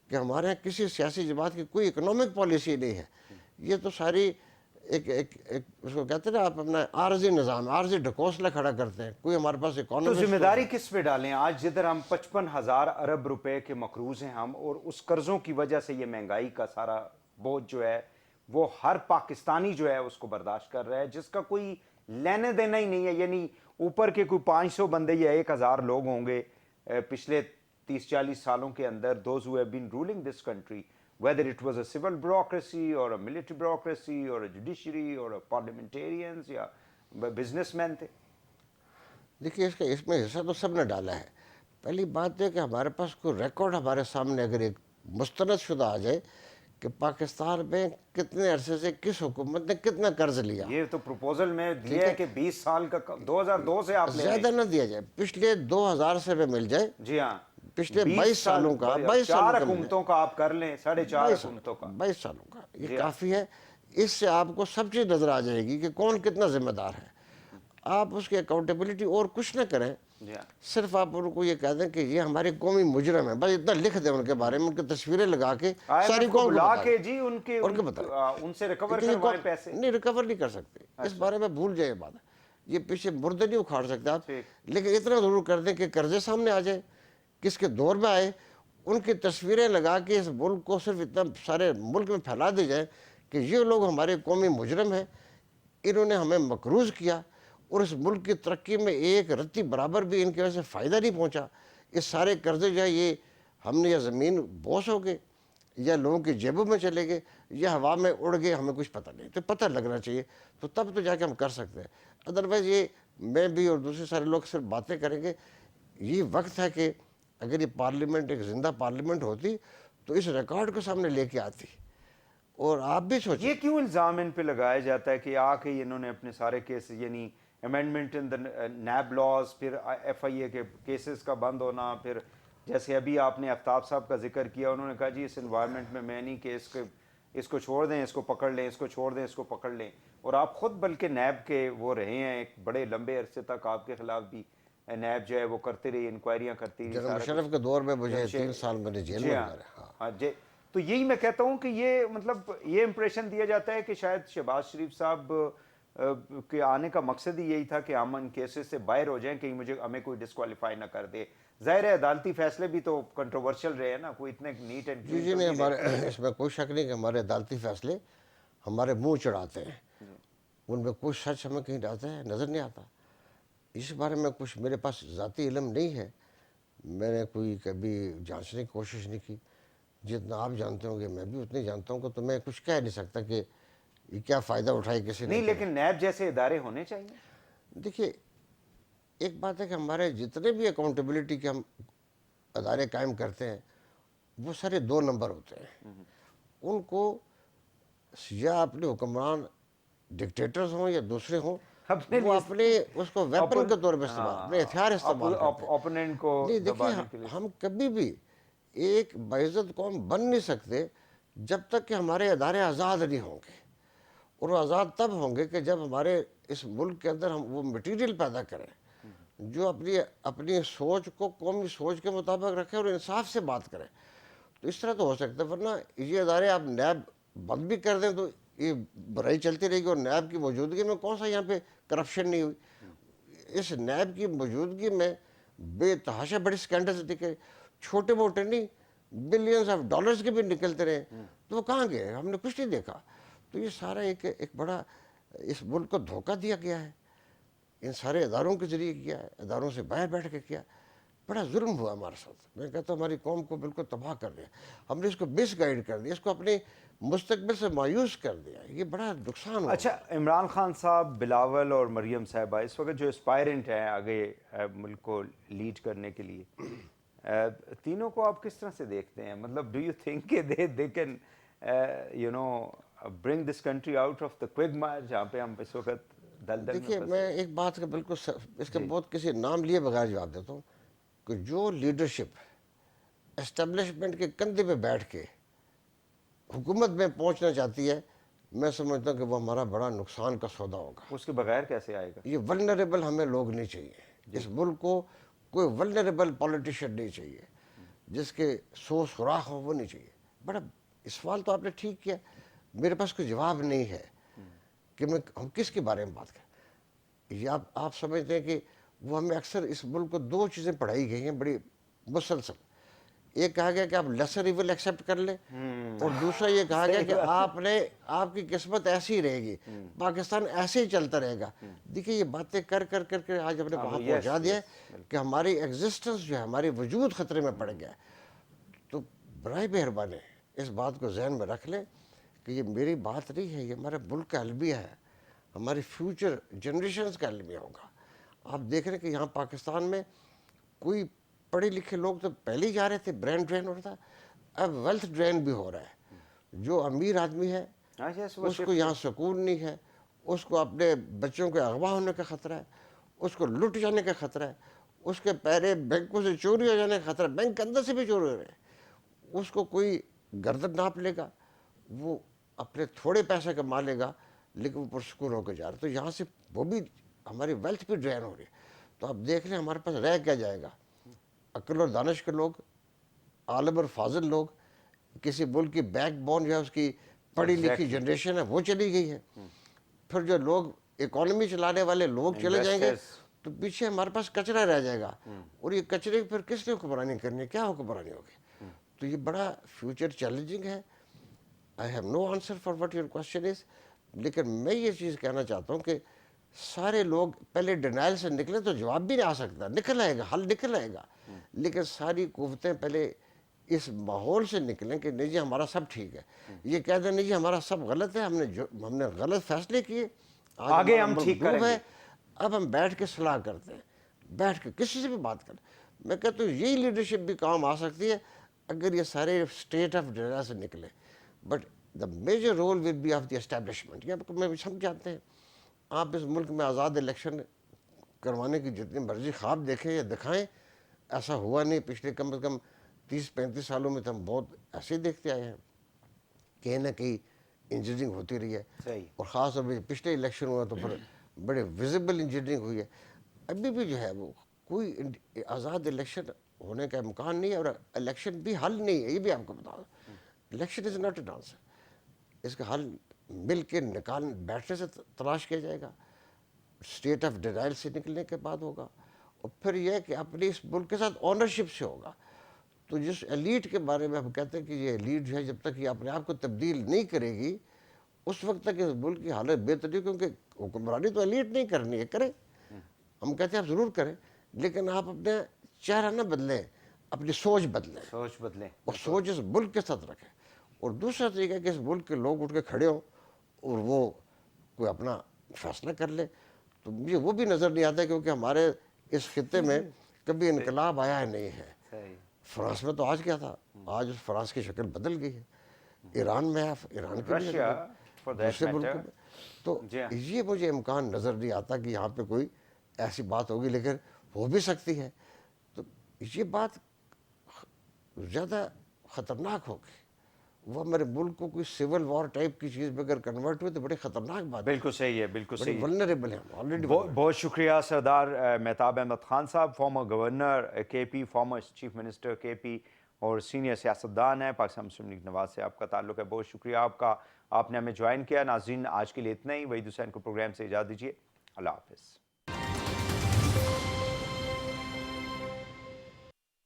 کہ ہمارے یہاں کسی سیاسی جماعت کی کوئی اکنامک پالیسی نہیں ہے. یہ تو ساری ایک اس کو کہتے ہیں نا آپ اپنا عارضی نظام, عارضی ڈھکوسلا کھڑا کرتے ہیں. کوئی ہمارے پاس تو اکانومسٹ ذمہ داری کس پہ ڈالیں آج جدھر ہم 55,000 ارب روپے کے مقروض ہیں ہم, اور اس قرضوں کی وجہ سے یہ مہنگائی کا سارا بوجھ جو ہے وہ ہر پاکستانی جو ہے اس کو برداشت کر رہا ہے, جس کا کوئی لینے دینا ہی نہیں ہے. یعنی اوپر کے کوئی 500 بندے یا 1,000 لوگ ہوں گے پچھلے 30-40 سالوں کے اندر, those who have been ruling this country, whether it was a civil bureaucracy or a military bureaucracy or a judiciary or a parliamentarians یا business men تھے. دیکھیے اس میں حصہ تو سب نے ڈالا ہے. پہلی بات ہے کہ ہمارے پاس کوئی ریکارڈ ہمارے سامنے اگر ایک مستند شدہ آ جائے کہ پاکستان میں کتنے عرصے سے کس حکومت نے کتنا قرض لیا. یہ تو پروپوزل میں دیا ہے کہ 20 سال کا 2002 سے آپ لے رہے ہیں. زیادہ نہ دیا جائے, پچھلے 2000 سے بھی مل جائے. جی ہاں, پچھلے 22 سالوں کا, 22 4 سالوں کا حکومتوں کا آپ کر لیں, 4.5 حکومتوں کا, 22 سالوں کا یہ کافی ہے. اس سے آپ کو سب چیز نظر آ جائے گی کہ کون کتنا ذمہ دار ہے. آپ اس کی اکاؤنٹیبلٹی اور کچھ نہ کریں, صرف آپ ان کو یہ کہہ دیں کہ یہ ہمارے قومی مجرم ہیں, بس اتنا لکھ دیں ان کے بارے میں, ان کی تصویریں لگا کے ساری قوم کو بلا کے جی ان سے ریکور کروائیں پیسے. نہیں, ریکور نہیں کر سکتے, اس بارے میں بھول جائے بات. یہ پیچھے مردے نہیں اکھاڑ سکتے آپ, لیکن اتنا ضرور کر دیں کہ قرضے سامنے آ جائے, کس کے دور میں آئے, ان کی تصویریں لگا کے اس ملک کو صرف اتنا سارے ملک میں پھیلا دی جائے کہ یہ لوگ ہمارے قومی مجرم ہیں, انہوں نے ہمیں مقروض کیا, اور اس ملک کی ترقی میں ایک رتی برابر بھی ان کی وجہ سے فائدہ نہیں پہنچا. اس سارے قرضے جو ہے یہ ہم نے یا زمین بوس ہو گئے, یا لوگوں کی جیبوں میں چلے گئے, یا ہوا میں اڑ گئے, ہمیں کچھ پتہ نہیں. تو پتہ لگنا چاہیے, تو تب تو جا کے ہم کر سکتے ہیں. ادروائز یہ میں بھی اور دوسرے سارے لوگ صرف باتیں کریں گے. یہ وقت ہے کہ اگر یہ پارلیمنٹ ایک زندہ پارلیمنٹ ہوتی تو اس ریکارڈ کو سامنے لے کے آتی. اور آپ بھی سوچیں, یہ کیوں الزام ان پہ لگایا جاتا ہے کہ آ کے انہوں نے اپنے سارے کیس, یعنی امینڈمنٹ ان دا نیب لاز, پھر ایف آئی اے کے کیسز کا بند ہونا, پھر جیسے ابھی آپ نے آفتاب صاحب کا ذکر کیا, انہوں نے کہا جی اس انوائرمنٹ میں نہیں کہ اس کو چھوڑ دیں, اس کو پکڑ لیں, اس کو چھوڑ دیں, اس کو پکڑ لیں. اور آپ خود بلکہ نیب کے وہ رہے ہیں ایک بڑے لمبے عرصے تک, آپ کے خلاف بھی نیب جو ہے وہ کرتے رہی, انکوائریاں کرتی رہی. جناب مشرف کے دور میں مجھے 3 سال میں نے جیل میں گزارے. ہاں جی, تو یہی میں کہتا ہوں کہ یہ مطلب یہ امپریشن دیا جاتا ہے کہ شاید شہباز شریف صاحب کے آنے کا مقصد ہی یہی تھا کہ ہم ان کیسز سے باہر ہو جائیں, کہیں ہمیں کوئی ڈسکوالیفائی نہ کر دے. ظاہر ہے عدالتی فیصلے بھی تو کنٹروورشل رہے ہیں نا, کوئی اتنے نیٹ اینڈ کلین. جی نہیں, ہمارے اس میں کوئی شک نہیں کہ ہمارے عدالتی فیصلے ہمارے منہ چڑھاتے ہیں, ان میں کوئی سچ ہمیں کہیں آتا ہے نظر نہیں آتا. اس بارے میں کچھ میرے پاس ذاتی علم نہیں ہے, میں نے کوئی کبھی جانچنے کی کوشش نہیں کی. جتنا آپ جانتے ہوں گے میں بھی اتنے جانتا ہوں, تو میں کچھ کہہ نہیں سکتا کہ یہ کیا فائدہ اٹھائے کسی نے. نہیں, لیکن نیب جیسے ادارے ہونے چاہیے. دیکھیے ایک بات ہے کہ ہمارے جتنے بھی اکاؤنٹیبلٹی کے ہم ادارے قائم کرتے ہیں وہ سارے 2 نمبر ہوتے ہیں. ان کو یا اپنے حکمران ڈکٹیٹرز ہوں یا دوسرے ہوں, وہ اپنے اس کو ویپن کے طور پہ استعمال, اپنے ہتھیار استعمال کرتے ہیں اوپوننٹ کو دبانے کے لیے. ہم کبھی بھی ایک باعزت قوم بن نہیں سکتے جب تک کہ ہمارے ادارے آزاد نہیں ہوں گے. اور وہ آزاد تب ہوں گے کہ جب ہمارے اس ملک کے اندر ہم وہ مٹیریل پیدا کریں جو اپنی سوچ کو قومی سوچ کے مطابق رکھیں اور انصاف سے بات کریں. تو اس طرح تو ہو سکتا ہے, ورنہ یہ ادارے آپ نیب بند بھی کر دیں تو یہ برائی چلتی رہے گی. اور نیب کی موجودگی میں کون سا یہاں پہ کرپشن نہیں ہوئی. اس نیب کی موجودگی میں بے تحاشا بڑے سکینڈلز دکھے, چھوٹے موٹے نہیں, بلینز آف ڈالرز کے بھی نکلتے رہے, تو وہ کہاں گئے؟ ہم نے کچھ نہیں دیکھا. تو یہ سارا ایک بڑا اس ملک کو دھوکہ دیا گیا ہے, ان سارے اداروں کے ذریعے کیا ہے, اداروں سے باہر بیٹھ کے کیا. بڑا ظلم ہوا ہمارے ساتھ. میں کہتا ہوں ہماری قوم کو بالکل تباہ کر دیا, ہم نے اس کو مس گائیڈ کر دیا, اس کو اپنے مستقبل سے مایوس کر دیا. یہ بڑا نقصان ہوا. اچھا عمران خان صاحب, بلاول اور مریم صاحبہ اس وقت جو اسپائرنٹ ہیں آگے ملک کو لیڈ کرنے کے لیے, تینوں کو آپ کس طرح سے دیکھتے ہیں؟ مطلب ڈو یو تھنک کہ they can you know bring this country out of the quagmire جہاں پہ ہم اس وقت دلدل میں دیکھیے, پھنسے؟ میں ایک بات کا بالکل اس کے بہت کسی نام لیے بغیر جواب دیتا ہوں کہ جو لیڈرشپ اسٹیبلشمنٹ کے کندھے پہ بیٹھ کے حکومت میں پہنچنا چاہتی ہے, میں سمجھتا ہوں کہ وہ ہمارا بڑا نقصان کا سودا ہوگا. اس کے بغیر کیسے آئے گا؟ یہ ولنریبل ہمیں لوگ نہیں چاہیے. اس ملک کو کوئی ولنریبل پولیٹیشین نہیں چاہیے, جس کے سو سوراخ ہو, وہ نہیں چاہیے. بڑا سوال تو آپ نے ٹھیک کیا, میرے پاس کوئی جواب نہیں ہے کہ ہم کس کے بارے میں بات کریں. یہ آپ سمجھتے ہیں کہ وہ ہمیں اکثر اس ملک کو دو چیزیں پڑھائی گئی ہیں بڑی مسلسل. ایک کہا گیا کہ آپ لیسر ایول ایکسیپٹ کر لیں, اور دوسرا یہ کہا گیا کہ آپ کی قسمت ایسی رہے گی, پاکستان ایسے ہی چلتا رہے گا. دیکھیے یہ باتیں کر کے آج ہم نے وہاں پہنچا دیا ہے کہ ہماری ایگزسٹنس جو ہے, ہماری وجود خطرے میں پڑ گیا ہے. تو برائے مہربانی اس بات کو ذہن میں رکھ لیں کہ یہ میری بات نہیں ہے, یہ ہمارے ملک کا المیہ ہے, ہماری فیوچر جنریشنز کا المیہ ہوگا. آپ دیکھ رہے ہیں کہ یہاں پاکستان میں کوئی پڑھے لکھے لوگ تو پہلے ہی جا رہے تھے, برین ڈرین ہو رہا تھا, اب ویلتھ ڈرین بھی ہو رہا ہے. جو امیر آدمی ہے اس کو یہاں سکون نہیں ہے, اس کو اپنے بچوں کے اغوا ہونے کا خطرہ ہے, اس کو لٹ جانے کا خطرہ ہے, اس کے پیرے بینکوں سے چوری ہو جانے کا خطرہ ہے, بینک کے اندر سے بھی چوری ہو رہے ہیں. اس کو کوئی گردن ناپ لے گا, وہ اپنے تھوڑے پیسے کما لے گا, لیکن وہ پرسکون ہو کے جا رہا ہے. تو یہاں سے وہ بھی ہماری ویلتھ بھی ڈرین ہو رہی ہے. تو آپ دیکھ لیں ہمارے پاس رہ کیا جائے گا. عقل اور دانش کے لوگ, عالم اور فاضل لوگ, کسی ملک کی بیک بون جو ہے اس کی پڑھی لکھی جنریشن ہے وہ چلی گئی ہے. پھر جو لوگ اکانومی چلانے والے لوگ چلے جائیں گے تو پیچھے ہمارے پاس کچرا رہ جائے گا, اور یہ کچرے پھر کس نے حکمرانی کرنی ہے, کیا حکمرانی ہوگی. تو یہ بڑا فیوچر چیلنجنگ ہے. I have no answer for what your question is. لیکن میں یہ چیز کہنا چاہتا ہوں کہ سارے لوگ پہلے ڈینائل سے نکلے تو جواب بھی نہیں آ سکتا, نکل آئے گا, حل نکل آئے گا. لیکن ساری قوتیں پہلے اس ماحول سے نکلیں کہ نہیں جی ہمارا سب ٹھیک ہے. یہ کہہ دیں نہیں جی ہمارا سب غلط ہے, ہم نے غلط فیصلے کیے, آگے ہم ٹھیک کریں گے. اب ہم بیٹھ کے صلاح کرتے ہیں, بیٹھ کے کسی سے بھی بات کریں. میں کہتا ہوں یہی لیڈرشپ بھی کام آ سکتی ہے اگر یہ سارے اسٹیٹ آف ڈیرا سے نکلے. But the major role will be of the establishment. یہ میں سمجھ جاتے ہیں, آپ اس ملک میں آزاد الیکشن کروانے کی جتنی مرضی خواب دیکھیں یا دکھائیں, ایسا ہوا نہیں. پچھلے کم از کم 30-35 سالوں میں تو ہم بہت ایسے ہی دیکھتے آئے ہیں, کہیں نہ کہیں انجینئرنگ ہوتی رہی ہے. اور خاص طور پہ پچھلے الیکشن ہوا تو پھر بڑے ویزیبل انجینئرنگ ہوئی ہے. ابھی بھی جو ہے وہ کوئی آزاد الیکشن ہونے کا امکان نہیں ہے, اور الیکشن بھی حل نہیں ہے. یہ بھی آپ کو بتا دوں, election is not an answer. اس کا حل مل کے بیٹھنے سے تلاش کیا جائے گا, اسٹیٹ آف ڈینائل سے نکلنے کے بعد ہوگا, اور پھر یہ کہ اپنی اس ملک کے ساتھ اونرشپ سے ہوگا. تو جس ایلیٹ کے بارے میں ہم کہتے ہیں کہ یہ ایلیٹ جو ہے جب تک یہ اپنے آپ کو تبدیل نہیں کرے گی اس وقت تک اس ملک کی حالت بہتر نہیں, کیونکہ حکمرانی تو ایلیٹ نہیں کرنی ہے, کرے. ہم کہتے ہیں آپ ضرور کریں, لیکن آپ اپنے چہرہ نہ بدلیں, اپنی سوچ بدلیں, اور سوچ اس ملک کے ساتھ رکھیں. اور دوسرا طریقہ ہے کہ اس ملک کے لوگ اٹھ کے کھڑے ہوں اور وہ کوئی اپنا فیصلہ کر لے. تو مجھے وہ بھی نظر نہیں آتا, کیونکہ ہمارے اس خطے میں کبھی انقلاب آیا ہی نہیں ہے. فرانس میں تو آج کیا تھا, آج فرانس کی شکل بدل گئی ہے. ایران میں ایران کی بھی دوسرے ملکوں میں. تو یہ مجھے امکان نظر نہیں آتا کہ یہاں پہ کوئی ایسی بات ہوگی, لیکن ہو بھی سکتی ہے. تو یہ بات زیادہ خطرناک ہوگی. وہ ہمارے ملک کو کوئی سول وار ٹائپ کی چیز میں اگر کنورٹ ہوئے تو بڑی خطرناک بات ہے. بالکل صحیح ہے, بالکل صحیح ہے. ولنریبل ہے آلریڈی. بہت شکریہ سردار مہتاب احمد خان صاحب, فارمر گورنر کے پی, فارمر چیف منسٹر کے پی, اور سینئر سیاستدان ہیں پاکستان مسلم لیگ نواز سے آپ کا تعلق ہے. بہت شکریہ آپ کا, آپ نے ہمیں جوائن کیا. ناظرین آج کے لیے اتنا ہی. وحید حسین کو پروگرام سے اجازت دیجیے. اللہ حافظ.